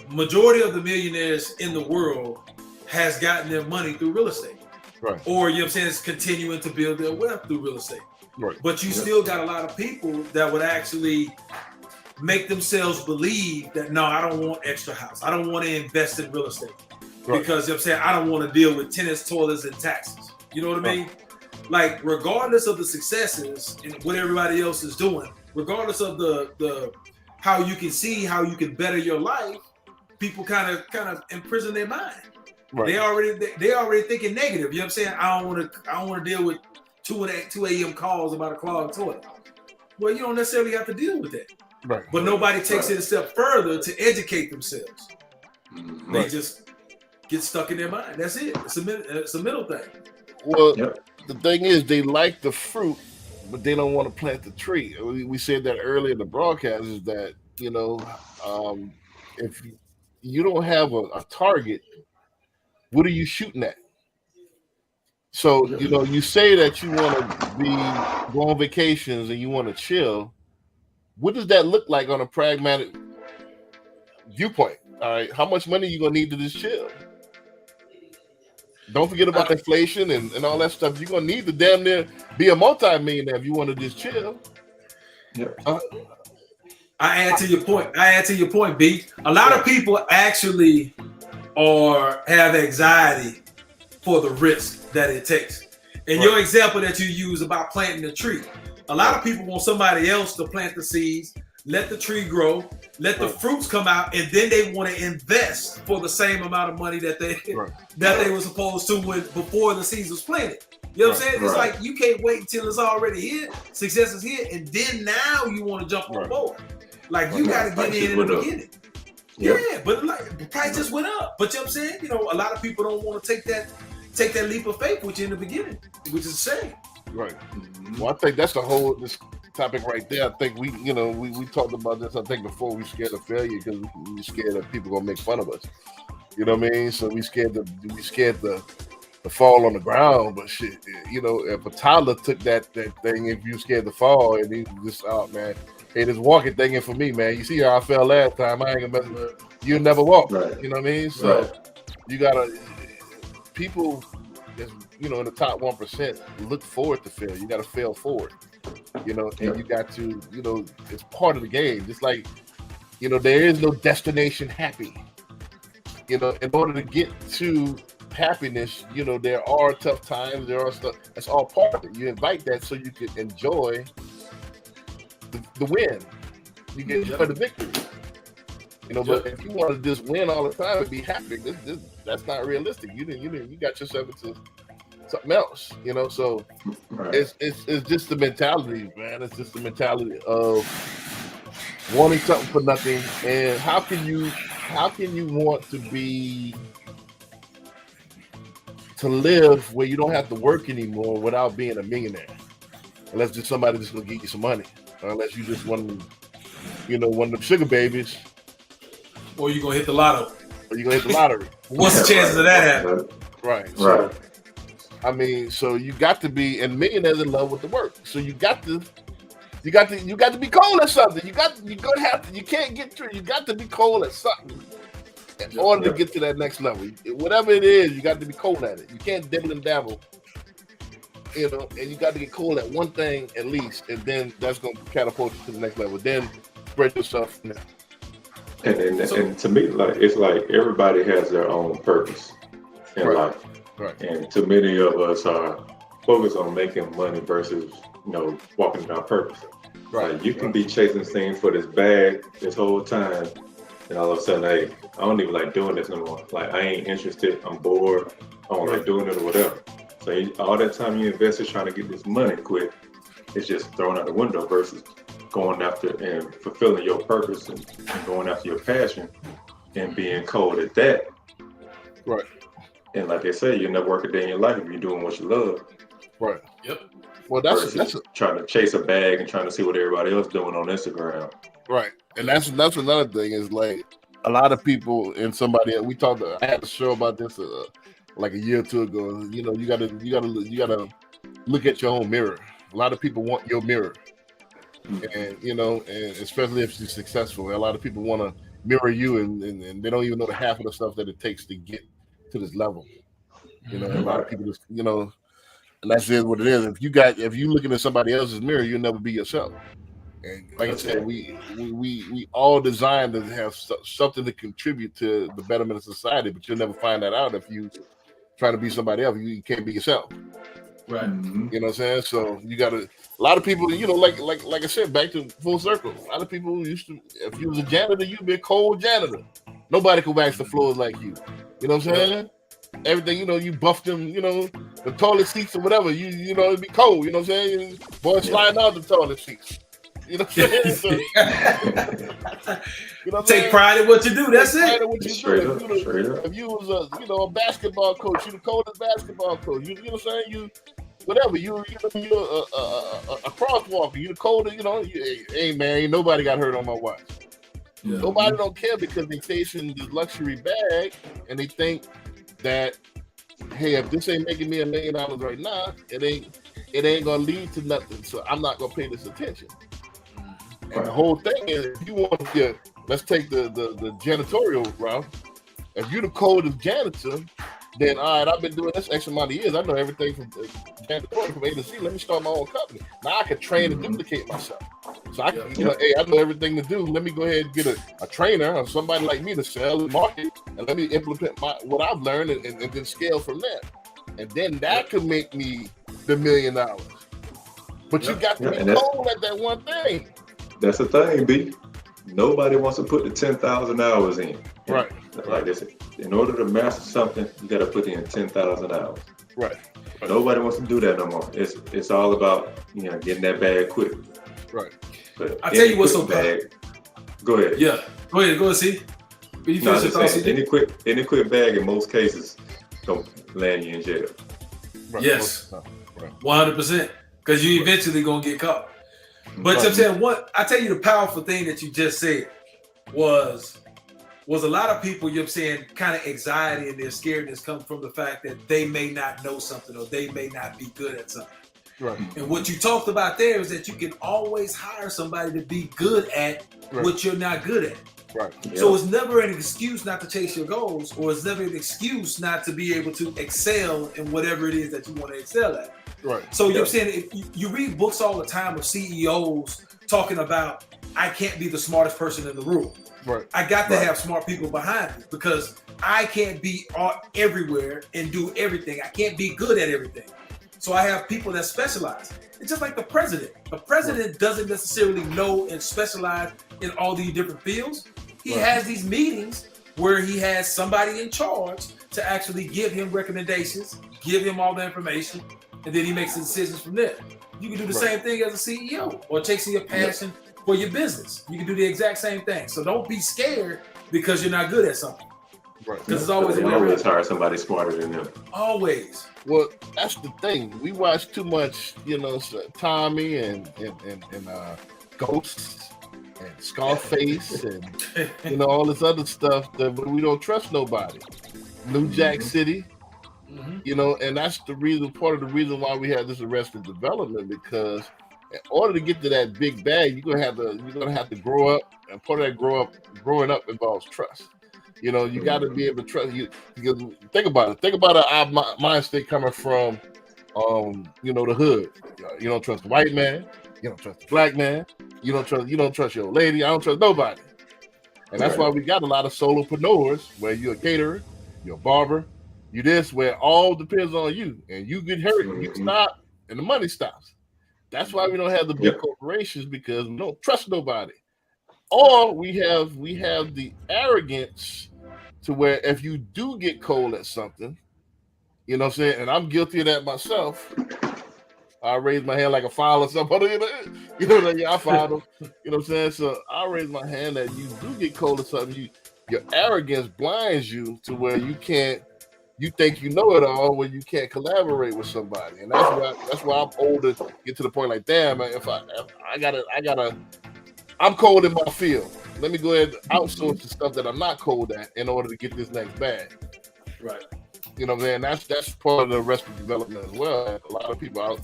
majority of the millionaires in the world has gotten their money through real estate. Right. Or, it's continuing to build their wealth through real estate. Right. But you still got a lot of people that would actually make themselves believe that, no, I don't want extra house. I don't want to invest in real estate. Right. Because, I don't want to deal with tenants, toilets, and taxes. You know what I mean? Like, regardless of the successes and what everybody else is doing, regardless of the how you can better your life, people kind of imprison their mind. Right. They already thinking negative. You know what I'm saying? I don't want to deal with 2 a.m. calls about a clogged toilet. Well, you don't necessarily have to deal with that. Right. But nobody takes it a step further to educate themselves. They just get stuck in their mind. That's it. It's a middle thing. Well, the thing is, they like the fruit, but they don't want to plant the tree. We said that earlier in the broadcast is that, if you don't have a target, what are you shooting at? So, you say that you want to go on vacations and you want to chill, what does that look like on a pragmatic viewpoint? All right, how much money you gonna need to just chill? Don't forget about inflation and all that stuff. You're gonna need to damn near be a multi-millionaire if you want to just chill. Yep. I add to your point, B. A lot of people actually have anxiety for the risk that it takes. And your example that you use about planting a tree, a lot of people want somebody else to plant the seeds, let the tree grow, let the fruits come out, and then they want to invest for the same amount of money that they were supposed to before the seeds was planted. You know what I'm saying? It's like you can't wait until it's already here, success is here, and then now you want to jump on board. Like you got to get in the beginning. Yeah, but like the price just went up. But you know what I'm saying? You know, a lot of people don't want to take that leap of faith with you in the beginning, which is a shame. Right. Well, I think that's this topic right there. I think we talked about this. I think before we scared of failure because we scared that people gonna make fun of us. You know what I mean? So we scared the fall on the ground. But shit, you know, if a toddler took that thing, if you scared to fall, and he just man, hey, this walking thing in for me, man. You see how I fell last time? I ain't gonna mess with it. You'll never walk. Right. You know what I mean? So you gotta people. You know, in the top 1%, look forward to fail. You got to fail forward, you know, and you got to, you know, it's part of the game. Just like, you know, there is no destination happy. You know, in order to get to happiness, you know, there are tough times. There are stuff. That's all part of it. You invite that so you can enjoy the win. You can enjoy the victory. You know, but if you want to just win all the time and be happy, that's not realistic. You got yourself into something else, you know. So it's just the mentality, man. It's just the mentality of wanting something for nothing. And how can you want to live where you don't have to work anymore without being a millionaire? Unless just somebody just gonna give you some money, or unless you just one of them sugar babies, or you're gonna hit the lotto. What's the chances of that happening? Right. So, I mean, so you got to be, and millionaires in love with the work. So you got to be cold at something. You can't get through. You got to be cold at something in order to get to that next level. Whatever it is, you got to be cold at it. You can't dibble and dabble, you know. And you got to get cold at one thing at least, and then that's going to catapult you to the next level. Then spread yourself from there. And to me, like it's like everybody has their own purpose in life. Right. And too many of us are focused on making money versus, you know, walking in our purpose. Right. Like you can be chasing things for this bag this whole time, and all of a sudden, hey, I don't even like doing this no more. Like I ain't interested. I'm bored. I don't like doing it or whatever. So all that time you invested trying to get this money quick, it's just thrown out the window versus going after and fulfilling your purpose and going after your passion and being cold at that. Right. And like they say, you'll never work a day in your life if you're doing what you love. Right. Yep. Well, that's trying to chase a bag and trying to see what everybody else doing on Instagram. Right. And that's another thing is like a lot of people and somebody I had a show about this like a year or two ago. You know, you gotta look at your own mirror. A lot of people want your mirror. And you know, and especially if you're successful, a lot of people want to mirror you, and they don't even know the half of the stuff that it takes to get to this level. You know, a lot of people just, you know, and that's just what it is. If you looking at somebody else's mirror, you'll never be yourself. And like I said, we all designed to have something to contribute to the betterment of society, but you'll never find that out if you try to be somebody else. You can't be yourself. Right. You know what I'm saying? So you got a lot of people, you know, like I said, back to full circle. A lot of people used to, if you was a janitor, you'd be a cold janitor. Nobody could wax the floors like you. You know what I'm saying? Everything, you know, you buffed them, you know, the toilet seats or whatever, you know, it'd be cold, you know what I'm saying? Boys sliding out the toilet seats. You know what I'm saying? So, you know take pride in what you do, that's it. If you was a basketball coach, you're the coldest basketball coach. You know what I'm saying? You're a crosswalker, you're the coldest, you know, hey man, ain't nobody got hurt on my watch. Yeah. Nobody don't care because they chasing the luxury bag and they think that, hey, if this ain't making me $1 million right now, it ain't gonna lead to nothing. So I'm not gonna pay this attention. And the whole thing is, if you want to get, let's take the janitorial route. If you're the coldest janitor, then all right, I've been doing this X amount of years. I know everything from janitorial from A to Z. Let me start my own company. Now I can train and duplicate myself. So I can, hey, I know everything to do. Let me go ahead and get a trainer or somebody like me to sell and market, and let me implement what I've learned and then scale from there. And then that could make me the $1 million. But you got to be cold at that one thing. That's the thing, B. Nobody wants to put the 10,000 hours in. Right. Like this, in order to master something, you got to put in 10,000 hours. Right. Nobody wants to do that no more. It's all about getting that bag quick. Right. But I tell you what's so bad. Go ahead. Yeah. Go ahead, see. You finish your thoughts, any quick bag in most cases don't land you in jail. Right. Yes. 100%. Because you eventually gonna get caught. But I'm saying I tell you the powerful thing that you just said was a lot of people, you're saying, kind of anxiety and their scaredness come from the fact that they may not know something or they may not be good at something. Right. And what you talked about there is that you can always hire somebody to be good at what you're not good at. Right. So it's never an excuse not to chase your goals, or it's never an excuse not to be able to excel in whatever it is that you want to excel at. Right. So you're saying, if you read books all the time of CEOs talking about, I can't be the smartest person in the room. Right. I got to have smart people behind me because I can't be everywhere and do everything. I can't be good at everything. So I have people that specialize. It's just like the president. The president doesn't necessarily know and specialize in all these different fields. He has these meetings where he has somebody in charge to actually give him recommendations, give him all the information, and then he makes the decisions from there. You can do the same thing as a CEO or chasing your passion for your business. You can do the exact same thing. So don't be scared because you're not good at something. Right. Because it's always always hire somebody smarter than them. Always. Well, that's the thing. We watch too much, Tommy and Ghosts and Scarface and all this other stuff that we don't trust nobody. New Jack City. And that's part of the reason why we have this Arrested Development, because in order to get to that big bag, you're gonna have to grow up, and part of that growing up involves trust. You got to be able to trust you. Because think about it. Think about our mind state coming from, the hood. You don't trust the white man. You don't trust the black man. You don't trust your old lady. I don't trust nobody. And that's why we got a lot of solopreneurs where you're a caterer, you're a barber, you this, where all depends on you, and you get hurt, you stop, and the money stops. That's why we don't have the big corporations, because we don't trust nobody. Or we have the arrogance to where if you do get cold at something, you know what I'm saying, and I'm guilty of that myself. I raise my hand like a file or somebody, I filed them. You know what I'm saying? So I raise my hand that you do get cold at something. Your arrogance blinds you to where you think you know it all when you can't collaborate with somebody. And that's why I'm older, get to the point like, damn, man, if I'm cold in my field. Let me go ahead and outsource the stuff that I'm not cold at in order to get this next bag. Right. You know what I'm saying? That's part of the Arrested Development as well. A lot of people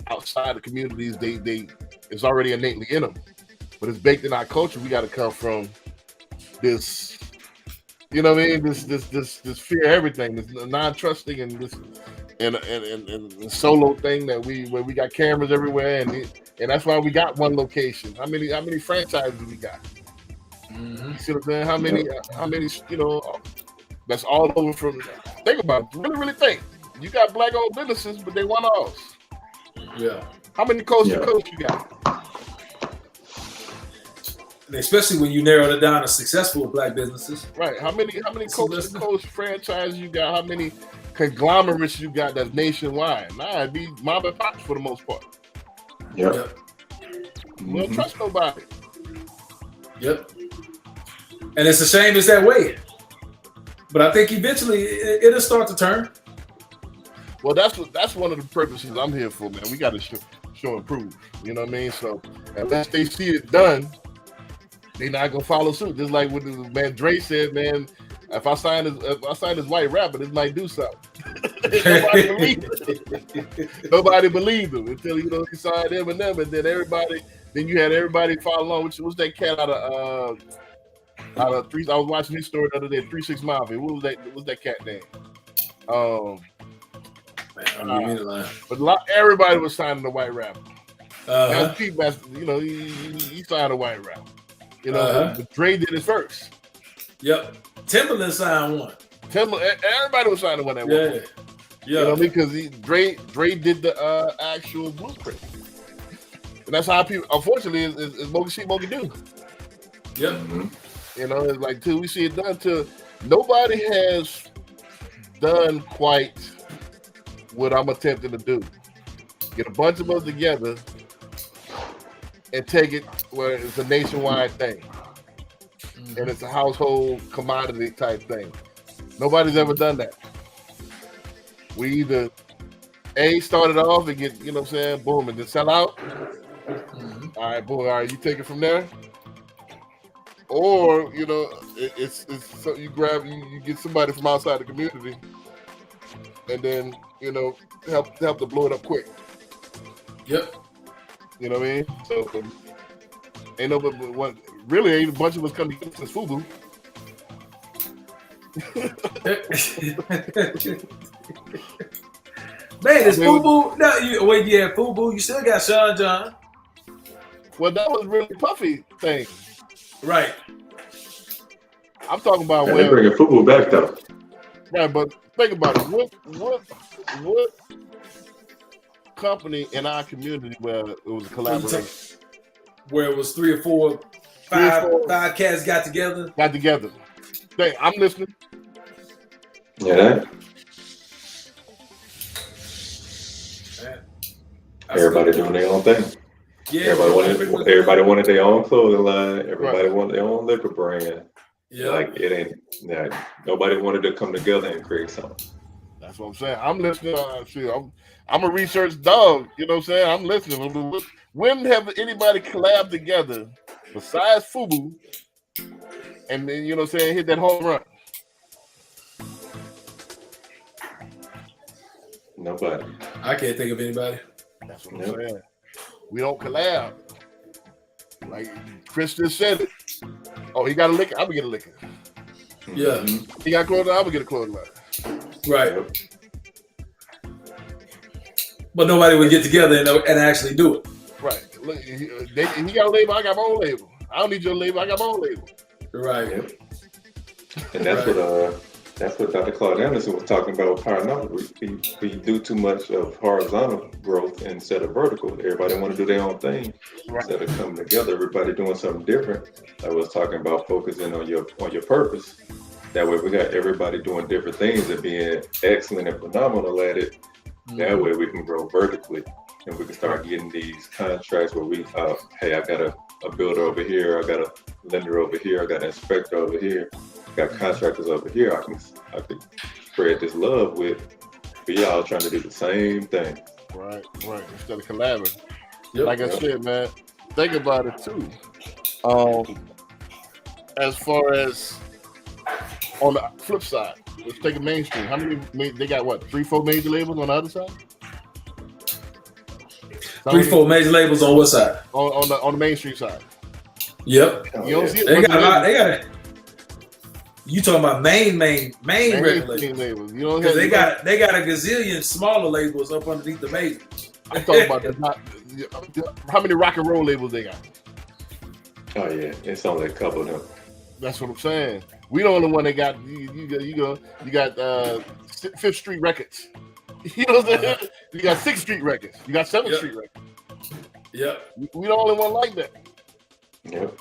outside the communities, they it's already innately in them. But it's baked in our culture. We got to come from this, you know what I mean? This fear of everything, this non-trusting and this and solo thing where we got cameras everywhere, and that's why we got one location. How many franchises we got? You see what I'm saying? How many that's all over from. Think about it. Really think. You got black-owned businesses, but they one-offs. Yeah. How many coast to coast you got? And especially when you narrow it down to successful black businesses. Right. How many coast to coast franchises you got? How many conglomerates you got that's nationwide? Nah, it'd be mom and pops for the most part. Yep. You don't trust nobody. Yep. And it's a shame it's that way. But I think eventually it'll start to turn. Well, that's one of the purposes I'm here for, man. We got to show and prove. You know what I mean? So unless they see it done, they're not gonna follow suit. Just like what the man Dre said, man. If I sign this white rapper, this might do something. Nobody believed him until he signed Eminem, and then everybody Then you had everybody follow along. Which was that cat out of three? I was watching his story the other day. 3 6 Mafia. What was that cat name? But everybody was signing the white rapper. That's Pete Master. You know, he signed a white rapper. You know, but Dre did it first. Yep. Timberland signed one. Everybody was signing one that one. Yeah. You know, because Dre did the actual blueprint. And that's how people, unfortunately, is Mogi see, Mogi do. Yep. Mm-hmm. You know, it's like, till we see it done, till nobody has done quite what I'm attempting to do. Get a bunch of us together and take it where it's a nationwide thing. And it's a household commodity type thing. Nobody's ever done that. We either start it off and get, you know what I'm saying, boom, and then sell out. All right, boom, all right, you take it from there. Or, you know, it's so you get somebody from outside the community and then, you know, help to blow it up quick. Yep. You know what I mean? So ain't a bunch of us come together since FUBU. Man, it's FUBU. No, you had FUBU. You still got Sean John. Well, that was really Puffy thing. Right. I'm talking about they're bringing FUBU back though. Right, but think about it. What company in our community where it was a collaboration? Where it was 3 or 4, 5 cats got together. Hey, I'm listening. Yeah. Everybody doing their own thing. Yeah. Everybody wanted their own clothing line. Everybody wanted their own liquor brand. Yeah. Like it ain't. Nobody wanted to come together and create something. That's what I'm saying. I'm listening. I'm a research dog. You know what I'm saying? I'm listening. When have anybody collabed together besides FUBU and then, you know what I'm saying, hit that home run? Nobody. I can't think of anybody. That's what I'm saying. We don't collab. Like Chris just said it. Oh, he got a liquor. I'm gonna get a liquor. Yeah. He got clothing. I'm gonna get a clothing line. Right. But nobody would get together and actually do it. Right. Look, he got a label. I got my own label. I don't need your label. I got my own label. Right. Yep. And that's what Dr. Claude Anderson was talking about with Power. We do too much of horizontal growth instead of vertical. Everybody want to do their own thing instead of coming together. Everybody doing something different. I was talking about focusing on your purpose. That way we got everybody doing different things and being excellent and phenomenal at it. That way we can grow vertically and we can start getting these contracts where we, hey, I got a builder over here, I got a lender over here, I got an inspector over here, got contractors over here. I could spread this love with. We all trying to do the same thing. Right. Instead of collaborating. Yep. Like I said, man, think about it too. As far as on the flip side, let's take a mainstream. How many? They got what? 3-4 major labels on the other side. 3-4 major labels on what side? On the mainstream side. Yep. You don't see it. They got it. You talking about main record labels? You know, because they got a gazillion smaller labels up underneath the majors. I'm talking about how many rock and roll labels they got. Oh yeah, it's only a couple of them. That's what I'm saying. We the only one that got you got Fifth Street Records. You know what I'm saying? You got 6th Street Records. You got 7th Street Records. Yep. We the only one like that. Yep.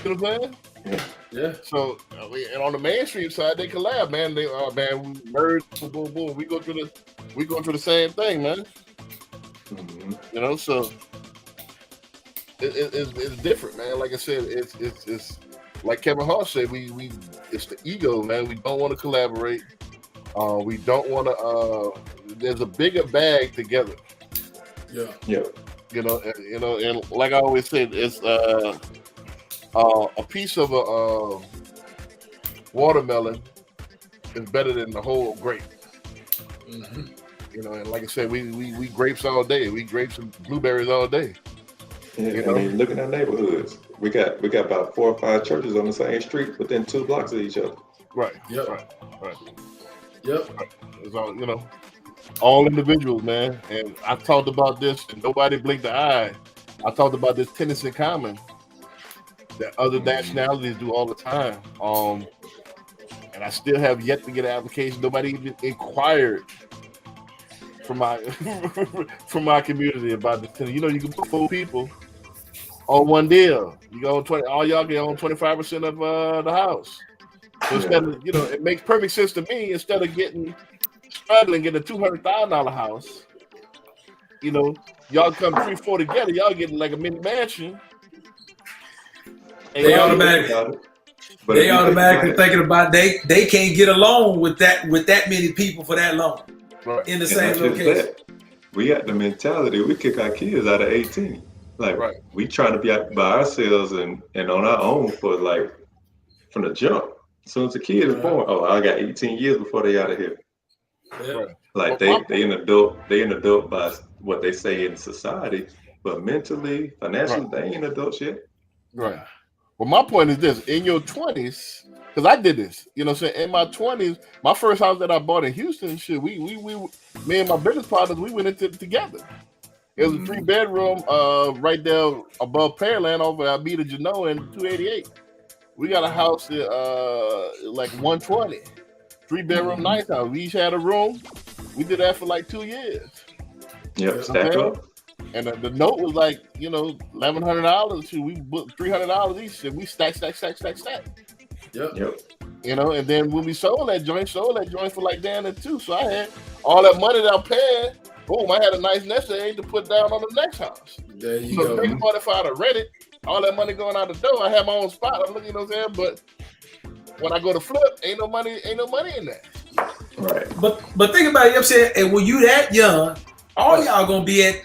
You know what I'm saying? Yeah. So and on the mainstream side, they collab, man. They we merge, boom, boom. We go through the same thing, man. Mm-hmm. You know, so it's different, man. Like I said, it's like Kevin Hart said, we it's the ego, man. We don't want to collaborate. We don't want to. There's a bigger bag together. Yeah. Yeah. You know, and like I always said, it's a piece of a watermelon is better than the whole grape. Mm-hmm. You know, and like I said, we grapes all day. We grapes and blueberries all day. Yeah, You I know? mean, look at our neighborhoods. We got about 4 or 5 churches on the same street within 2 blocks of each other. Right. Yep. Right. Yep. It's all, you know, all individuals, man. And I talked about this, and nobody blinked an eye. I talked about this tennis in common that other nationalities do all the time. And I still have yet to get an application. Nobody even inquired from my from my community about this tennis. You know, you can put 4 people on one deal. You go on 20. All y'all get on 25% of the house. So instead of, you know, it makes perfect sense to me. Instead of struggling getting a $200,000 house, you know, y'all come 3-4 together. Y'all getting like a mini mansion. They automatically thinking about they can't get along with that many people for that long in the same location. We got the mentality we kick our kids out of 18. Like we trying to be out by ourselves and on our own for like from the jump. As soon as the kid is born, I got 18 years before they out of here. Yeah. Like they an adult by what they say in society, but mentally, financially, they ain't adults yet. Right. Well, my point is this: in your 20s, because I did this, you know, what I'm saying in my 20s, my first house that I bought in Houston, shit, we me and my business partners, we went into it together. It was a 3-bedroom, right there above Pearland over Almeda Genoa in 288. We got a house at like 120, 3-bedroom, nice house. We each had a room. We did that for like 2 years. Yep, stack up. And the note was like, you know, $1,100. We booked $300 each, and we stack. Yep. You know, and then when we sold that joint for like down at 2. So I had all that money that I paid. Boom, I had a nice nest egg to put down on the next house. There you go. Think about if I'd have read it, all that money going out the door. I had my own spot. I'm looking, you know what I'm saying? But when I go to flip, ain't no money in there. Right. But think about it, you know what I'm saying? And when you that young, all y'all gonna be at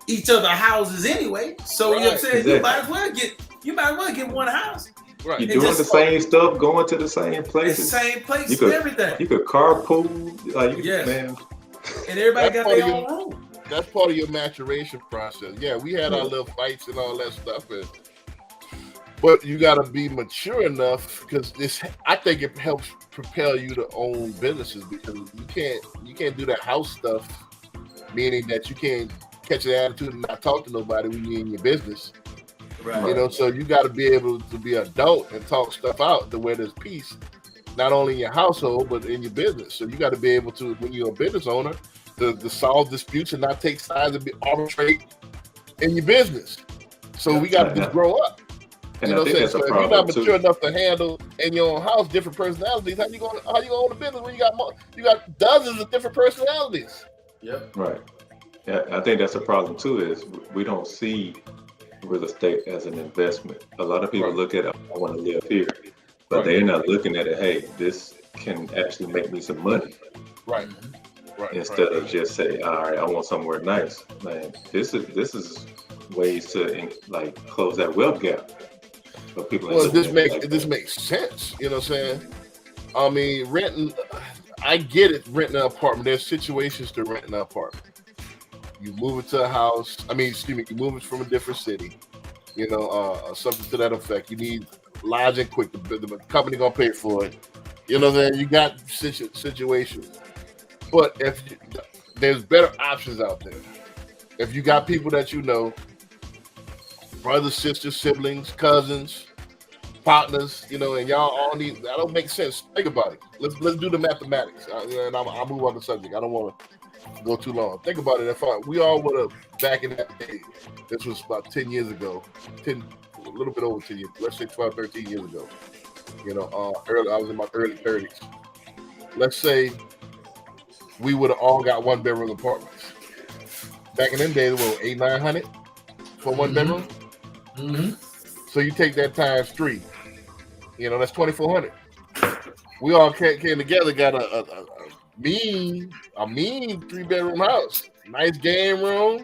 each other's houses anyway. So you know what I'm saying? Exactly. You might as well get one house. Right. You're doing the same stuff, going to the same places. The same place and everything. You could carpool, like man. And everybody got their own room. That's part of your maturation process. Yeah, we had our little fights and all that stuff, but you got to be mature enough because I think it helps propel you to own businesses because you can't do that house stuff, meaning that you can't catch an attitude and not talk to nobody when you're in your business. Right. You know, so you got to be able to be adult and talk stuff out to where there's peace, not only in your household but in your business. So you got to be able to, when you're a business owner, to solve disputes and not take sides and be arbitrate in your business. So we got to just grow up. And you know I think that's a problem if you're not mature too. enough to handle in your own house different personalities, how you gonna own a business when you got dozens of different personalities? Yep. Right. Yeah, I think that's a problem too. Is we don't see real estate as an investment. A lot of people look at it, I want to live here, but they're not looking at it. Hey, this can actually make me some money. Right. Instead of just say, all right, I want somewhere nice. Man, this is ways to like close that wealth gap. Well, this makes sense. You know what I'm saying? I mean, renting. I get it. Renting an apartment. There's situations to rent an apartment. You move into a house. You move it from a different city. You know, something to that effect. You need lodging quick. The company gonna pay for it. You know what I'm saying? You got situations. But there's better options out there. If you got people that you know, brothers, sisters, siblings, cousins, partners, you know, and y'all all need. That don't make sense. Think about it. Let's do the mathematics. And I'll move on the subject. I don't want to go too long. Think about it. If we all would have back in that day, this was about 10 years ago, a little bit over 10 years. Let's say 12, 13 years ago. You know, I was in my early 30s. Let's say we would have all got 1-bedroom apartments. Back in them days, what, $800-900 for 1 bedroom? Mm-hmm. So you take that times 3. You know, that's $2,400. We all came together, got a mean 3-bedroom house. Nice game room,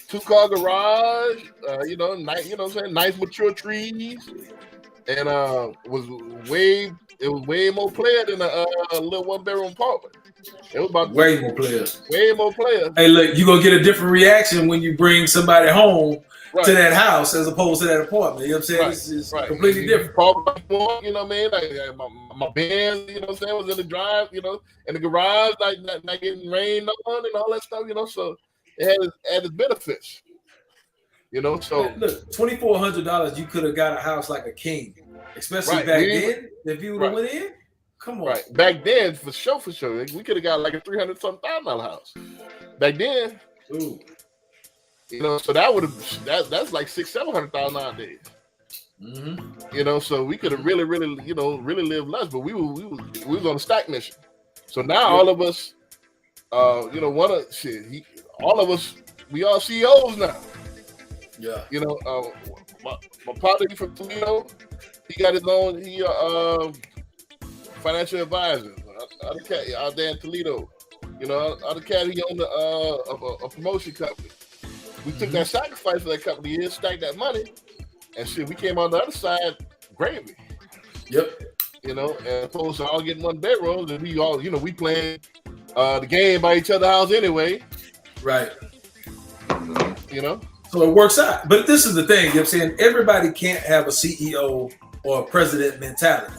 2-car garage. You know, nice. You know what I'm saying? Nice mature trees, and was way more player than a little 1-bedroom apartment. It was about way more players. Way more players. Hey, look, you gonna get a different reaction when you bring somebody home to that house as opposed to that apartment. You know what I'm saying? Right, It's right. completely different. You know what I mean? Like my Benz, you know what I'm saying, was in the drive, you know, in the garage, like not getting rained on and all that stuff, you know. So it had its benefits. You know, so Man, look, $2,400, you could have got a house like a king, especially Right, back we- then. If you would have right. went in, come on. right back then, for sure, we could have got like a $300,000 house. Back then, Ooh. you know, so that would have that's like $600,000-$700,000 nowadays. Mm-hmm. You know, so we could have really lived less, but we was on a stack mission. So now all of us, you know, all of us, we all CEOs now. Yeah. You know, my partner from Toledo, he got his own financial advisor. Other cat out there in Toledo, you know, other cat he owned a promotion company. We took that sacrifice for that couple of years, stacked that money, and shit, we came on the other side gravy. Yep. You know, and opposed to all getting one bedrooms, and we all, you know, we playing the game by each other's house anyway. Right. You know. So it works out. But this is the thing, you know what I'm saying? Everybody can't have a CEO or a president mentality.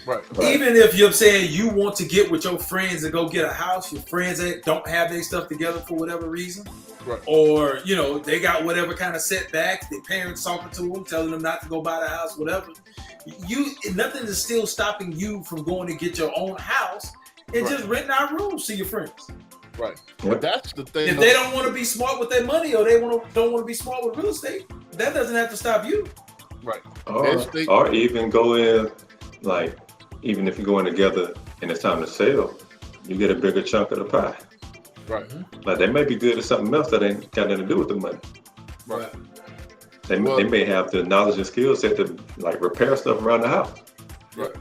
Right. Even if you're saying you want to get with your friends and go get a house, your friends that don't have their stuff together for whatever reason, right. or you know they got whatever kind of setbacks, their parents talking to them, telling them not to go buy the house, whatever. Nothing is still stopping you from going to get your own house and right. just renting out rooms to your friends. Right. But that's the thing. If they don't want to be smart with their money or they don't want to be smart with real estate, that doesn't have to stop you. Right. Or even go in, like, even if you're going together and it's time to sell, you get a bigger chunk of the pie. Right. Like, they may be good at something else that ain't got nothing to do with the money. Right. They may have the knowledge and skill set to, like, repair stuff around the house. Right.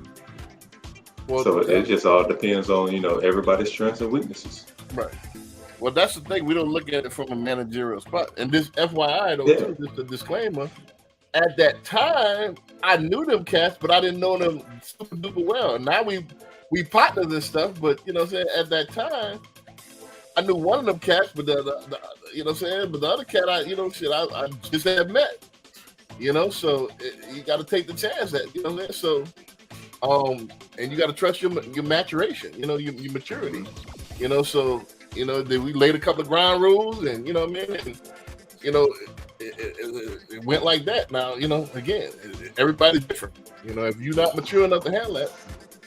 Well, so it just all depends on, you know, everybody's strengths and weaknesses. Right. Well, that's the thing. We don't look at it from a managerial spot. And this FYI, though, too, just a disclaimer. At that time, I knew them cats, but I didn't know them super duper well. Now we partners and stuff, but you know what I'm saying, at that time, I knew one of them cats, but the you know what I'm saying, but the other cat, I just had met. You know, so you got to take the chance at, you know what I'm saying? So, and you got to trust your maturation, you know, your maturity. You know, so, you know, we laid a couple of ground rules and, you know what I mean? And, you know, it went like that. Now, you know, again, everybody's different. You know, if you're not mature enough to handle that,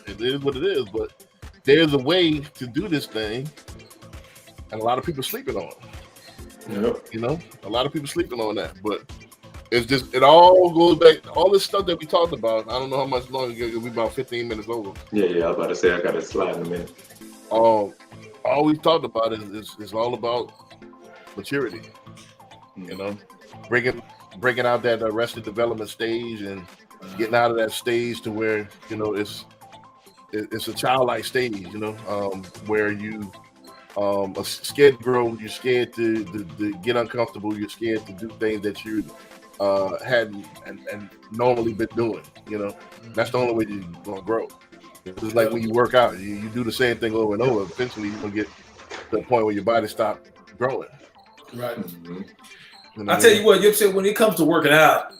it is what it is. But there's a way to do this thing, and a lot of people sleeping on it. Yep. You know, a lot of people sleeping on that. But it's just, it all goes back, all this stuff that we talked about. I don't know how much longer, we about 15 minutes over. Yeah, I was about to say, I got to slide in a minute. All we talked about is all about maturity. You know, breaking out that arrested development stage and getting out of that stage to where, you know, it's a childlike stage, you know, where you are scared to grow, you're scared to get uncomfortable, you're scared to do things that you hadn't and normally been doing. You know, that's the only way you're gonna grow. It's like when you work out, you do the same thing over and over. Eventually, you're gonna get to the point where your body stops growing. Right. Mm-hmm. You know I tell you what, you know what I'm saying, when it comes to working out,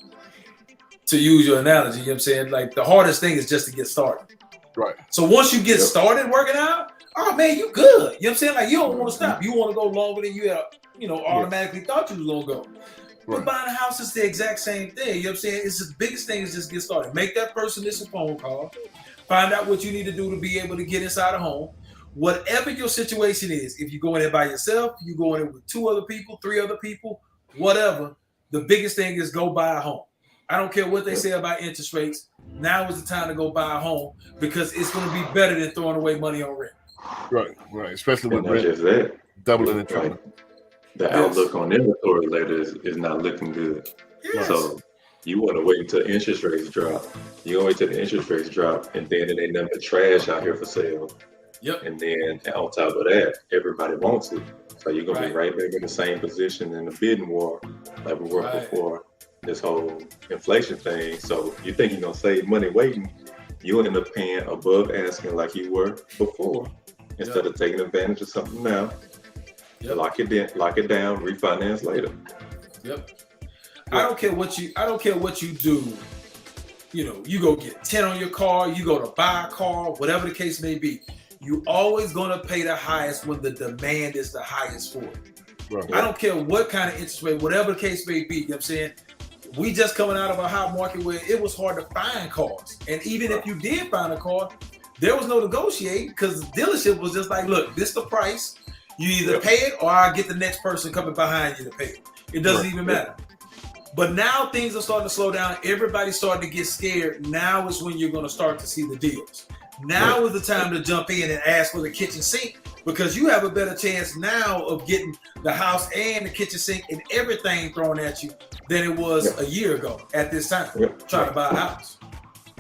to use your analogy, you know what I'm saying, like the hardest thing is just to get started. Right. So once you get started working out, oh man, you good. You know what I'm saying? Like you don't want to stop. You want to go longer than you automatically thought you was gonna go. But buying a house is the exact same thing. You know what I'm saying? It's the biggest thing is just get started. Make that person this a phone call. Find out what you need to do to be able to get inside a home. Whatever your situation is, if you go in there by yourself, you go in there with 2 other people, 3 other people, whatever, the biggest thing is go buy a home. I don't care what they say about interest rates. Now is the time to go buy a home because it's going to be better than throwing away money on rent. Right. Especially with rent just that. doubling and tripling. The outlook on inventory later is not looking good. Yes. So you want to wait until interest rates drop. You want to wait till the interest rates drop, and then it ain't nothing but trash out here for sale. Yep. And then on top of that, everybody wants it. So you're gonna be right back in the same position in the bidding war like we were before this whole inflation thing. So you think you're gonna save money waiting, you end up paying above asking like you were before, instead of taking advantage of something now. Lock it down, refinance later. Yep. I don't care what you do. You know, you go get 10 on your car, you go to buy a car, whatever the case may be. You always gonna pay the highest when the demand is the highest for it. Right. I don't care what kind of interest rate, whatever the case may be. You know what I'm saying? We just coming out of a hot market where it was hard to find cars. And even if you did find a car, there was no negotiating because the dealership was just like, look, this is the price. You either pay it or I get the next person coming behind you to pay it. It doesn't even matter. But now things are starting to slow down. Everybody's starting to get scared. Now is when you're going to start to see the deals. Now is the time to jump in and ask for the kitchen sink because you have a better chance now of getting the house and the kitchen sink and everything thrown at you than it was a year ago at this time trying to buy a house.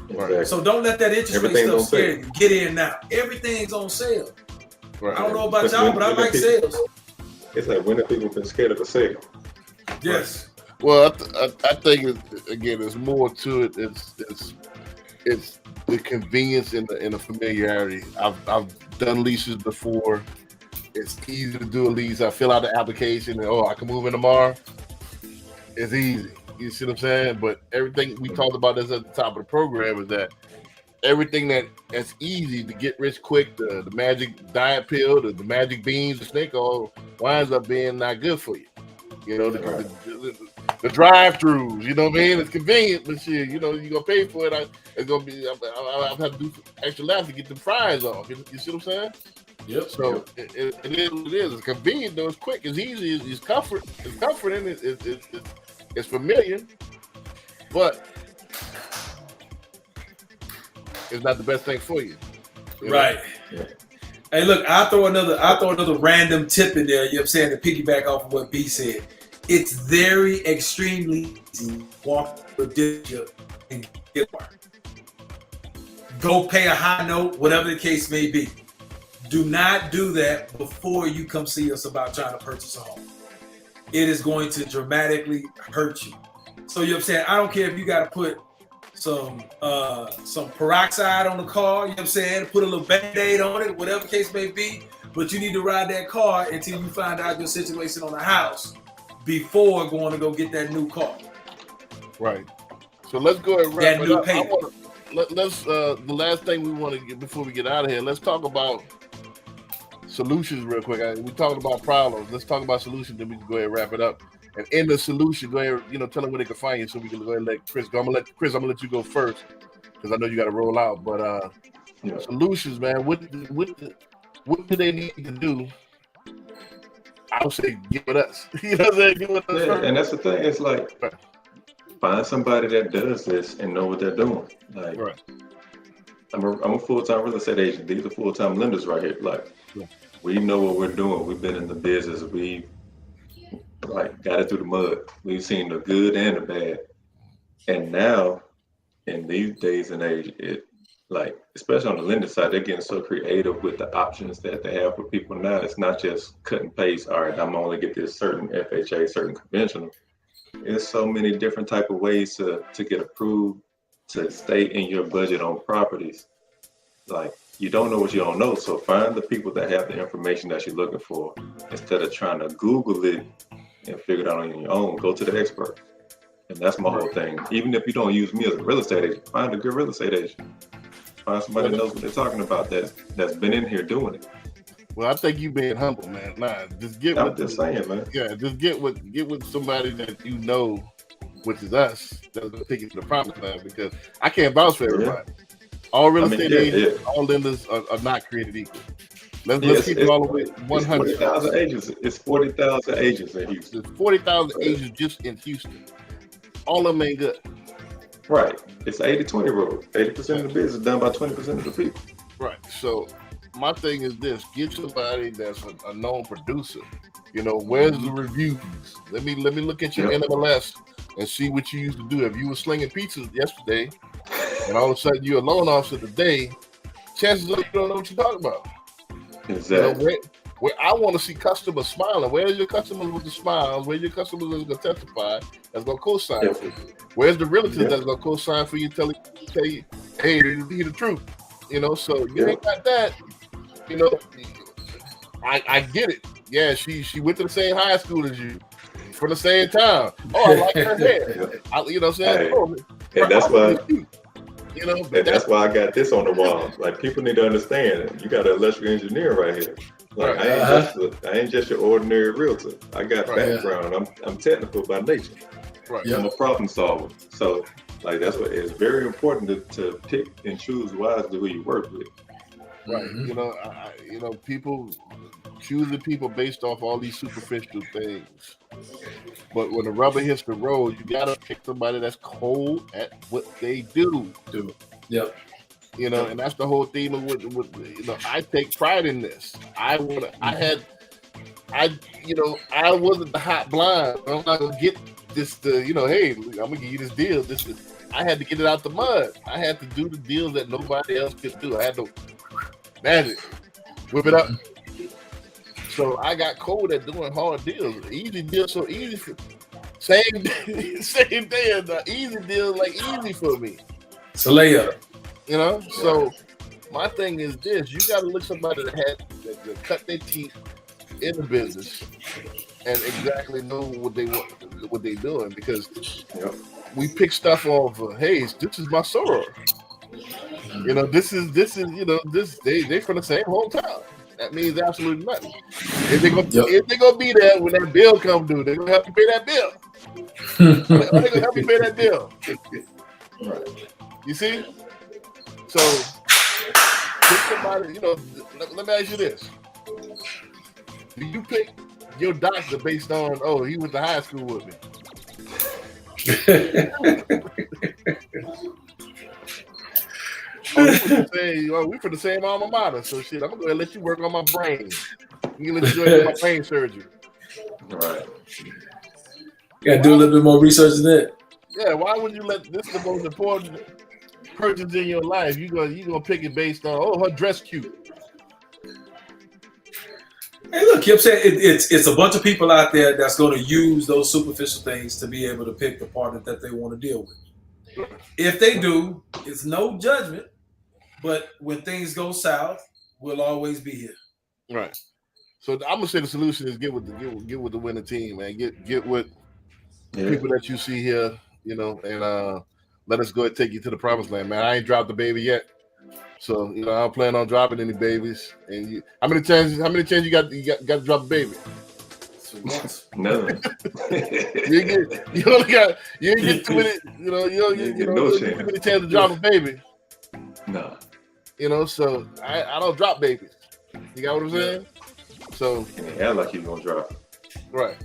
Exactly. So don't let that interest rate stuff scare you. Get in now. Everything's on sale. Right. I don't know about y'all, but I like sales. It's like when have people been scared of a sale? Yes. Well, I think again, there's more to it. It's the convenience and the familiarity. I've done leases before. It's easy to do a lease. I fill out the application and I can move in tomorrow. It's easy. You see what I'm saying? But everything we talked about this at the top of the program is that everything that's easy to get rich quick, the magic diet pill, the magic beans, the snake oil winds up being not good for you. You know, the drive-throughs, you know what I mean? It's convenient, but shit, you know, you're going to pay for it. It's going to be, I'll have to do extra laps to get the fries off. You see what I'm saying? Yep. So it is what it is. It's convenient, though. It's quick. It's easy. It's comforting. It's familiar, but it's not the best thing for you. Right. Yeah. Hey, look, I'll throw another random tip in there, you know what I'm saying, to piggyback off of what B said. It's very extremely easy to walk the dealership and get one. Go pay a high note, whatever the case may be. Do not do that before you come see us about trying to purchase a home. It is going to dramatically hurt you. So you know what I'm saying? I don't care if you got to put some peroxide on the car, you know what I'm saying? Put a little Band-Aid on it, whatever the case may be. But you need to ride that car until you find out your situation on the house before going to go get that new car. Right. So let's go ahead and wrap it up. Let's the last thing we want to get before we get out of here, let's talk about solutions real quick. We talked about problems. Let's talk about solutions, then we can go ahead and wrap it up. And in the solution, go ahead, tell them where they can find you so we can go ahead and let Chris go. I'm gonna let you go first because I know you got to roll out. But solutions, man, what do they need to do? I would say get with us. You know what I'm saying? Get with us first. And that's the thing. It's like find somebody that does this and know what they're doing. Like I'm a full-time real estate agent. These are full-time lenders right here. Like we know what we're doing. We've been in the business. We got it through the mud. We've seen the good and the bad. And now, in these days and age, especially on the lender side, they're getting so creative with the options that they have for people now. It's not just cut and paste. All right, I'm only get this certain FHA, certain conventional. There's so many different type of ways to get approved, to stay in your budget on properties. Like, you don't know what you don't know. So find the people that have the information that you're looking for instead of trying to Google it and figure it out on your own. Go to the expert. And that's my whole thing. Even if you don't use me as a real estate agent, find a good real estate agent. Find somebody that knows what they're talking about that's been in here doing it. Well, I think you being humble, man. Nah, just get I'm just saying, man. Yeah, just get with somebody that you know, which is us, that's gonna take you to the promised land, because I can't vouch for everybody. Yeah. All real estate agents, all lenders are not created equal. Let's keep it all the way 100. 40,000 agents. It's 40,000 agents in Houston. There's 40,000 agents just in Houston. All of them ain't good. Right. It's 80-20 rule. 80% of the business is done by 20% of the people. Right. So my thing is this: get somebody that's a known producer. Where's the reviews? Let me look at your NMLS and see what you used to do. If you were slinging pizzas yesterday, and all of a sudden you're a loan officer today, chances are you don't know what you're talking about. Exactly. Where I want to see customers smiling. Where's your customers with the smiles? Where's your customers that's going to testify, that's going to co-sign for you? Where's the realtors that's going to co-sign for you, tell you, hey, hear the truth? So you ain't got that. I get it. Yeah, she went to the same high school as you. from the same town. Oh, I like her hair. You know what I'm saying? Hey, Oh, and that's why. You know, And that's why I got this on the wall. Like, people need to understand, you got an electrical engineer right here. Like, I ain't just your ordinary realtor. I got background. I'm technical by nature. Right. I'm a problem solver. So, like, that's what it's very important to pick and choose wisely who you work with. Right. You know, people choosing people based off all these superficial things. But when the rubber hits the road, you gotta pick somebody that's cold at what they do. Yep. You know, and that's the whole theme of what you know. I take pride in this. I wasn't the hot blind. I'm not gonna get this. Hey, I'm gonna give you this deal. I had to get it out the mud. I had to do the deals that nobody else could do. I had to magic, whip it up. So I got cold at doing hard deals. Easy deals, so easy. Same day, the easy deal like easy for me. It's a layup. You know, so my thing is this: you got to look somebody that cut their teeth in the business and exactly know what they're doing, because we pick stuff off. Hey, this is my soror. You know, this is they from the same hometown. That means absolutely nothing. If they're gonna be there when that bill come due, they're gonna help you pay that bill. They're gonna help you pay that bill. You see? So pick somebody, let me ask you this. Do you pick your doctor based on, he went to high school with me? We from the same alma mater, so shit, I'm gonna go ahead and let you work on my brain. You can let you do my brain surgery. Right. You gotta do a little bit more research than that. Yeah, why would you let this the most important person in your life? You gonna pick it based on her dress cute. Hey, look, Kip said it's a bunch of people out there that's going to use those superficial things to be able to pick the partner that they want to deal with. If they do, it's no judgment, but when things go south, we'll always be here. Right. So I'm gonna say the solution is get with the winning team, man. Get with people that you see here, and let us go and take you to the promised land, man. I ain't dropped the baby yet. So, I don't plan on dropping any babies. And how many chances you got to drop a baby? None. you ain't get too many, you don't get too many chances to drop a baby. No. So I don't drop babies. You got what I'm saying? So and act like you gonna drop. Right.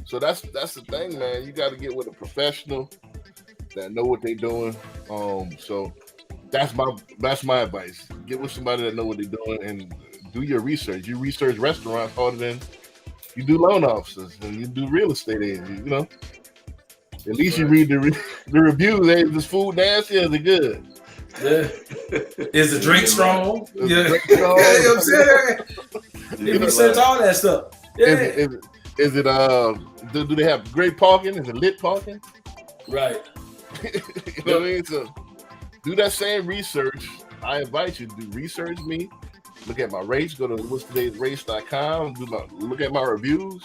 So that's the thing, man. You got to get with a professional that know what they're doing. So that's my advice. Get with somebody that know what they're doing and do your research. You research restaurants harder than you do loan officers and you do real estate agents. At least you read the reviews. Hey, is this food nasty or is it good? Yeah. Is the drink strong? Yeah. Drink strong? Yeah, you know what I'm saying? You research all that stuff. Yeah. Is it do they have great parking? Is it lit parking? Right. You know what I mean? So do that same research. I invite you to do research me. Look at my rates. Go to whatstodaysrace.com. Look at my reviews.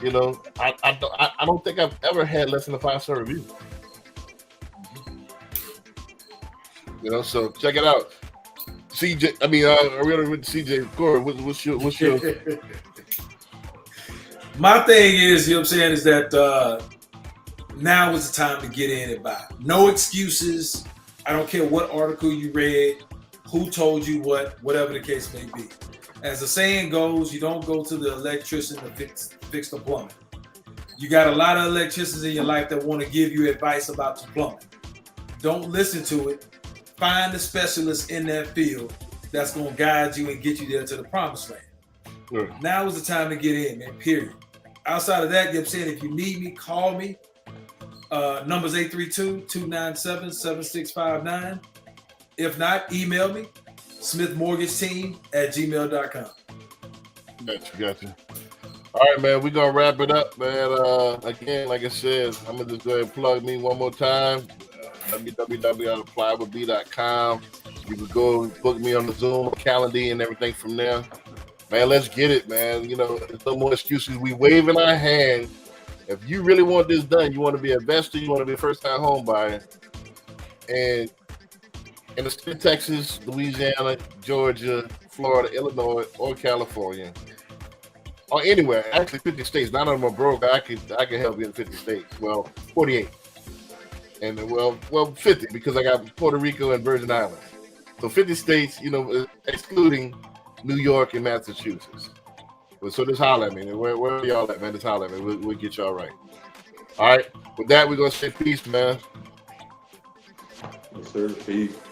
I don't think I've ever had less than a 5-star review. So check it out. CJ, I really with CJ Corey. What's your? My thing is, you know what I'm saying, is that now is the time to get in and buy. No excuses. I don't care what article you read, who told you what, whatever the case may be. As the saying goes, you don't go to the electrician to fix the plumbing. You got a lot of electricians in your life that want to give you advice about your plumbing. Don't listen to it. Find a specialist in that field that's going to guide you and get you there to the promised land. Sure. Now is the time to get in, man, period. Outside of that, you know what I'm saying, if you need me, call me. Number's 832-297-7659. If not, email me, smithmortgageteam@gmail.com. Gotcha. All right, man, we're going to wrap it up, man. Again, like I said, I'm going to just go ahead and plug me one more time. www.applywithb.com. You can go book me on the Zoom calendar and everything from there. Man, let's get it, man. There's no more excuses. We waving our hand If you really want this done, you want to be an investor, you want to be a first-time home buyer, and in the state of Texas, Louisiana, Georgia, Florida, Illinois, or California, or anywhere, actually 50 states. None of them are broke. I can help you in 50 states. Well, 48. And well, 50 because I got Puerto Rico and Virgin Islands. So 50 states, excluding New York and Massachusetts. So just holler at me. Where are y'all at, man? Just holler at me. We'll get y'all right. All right. With that, we're going to say peace, man. Yes, sir. Peace.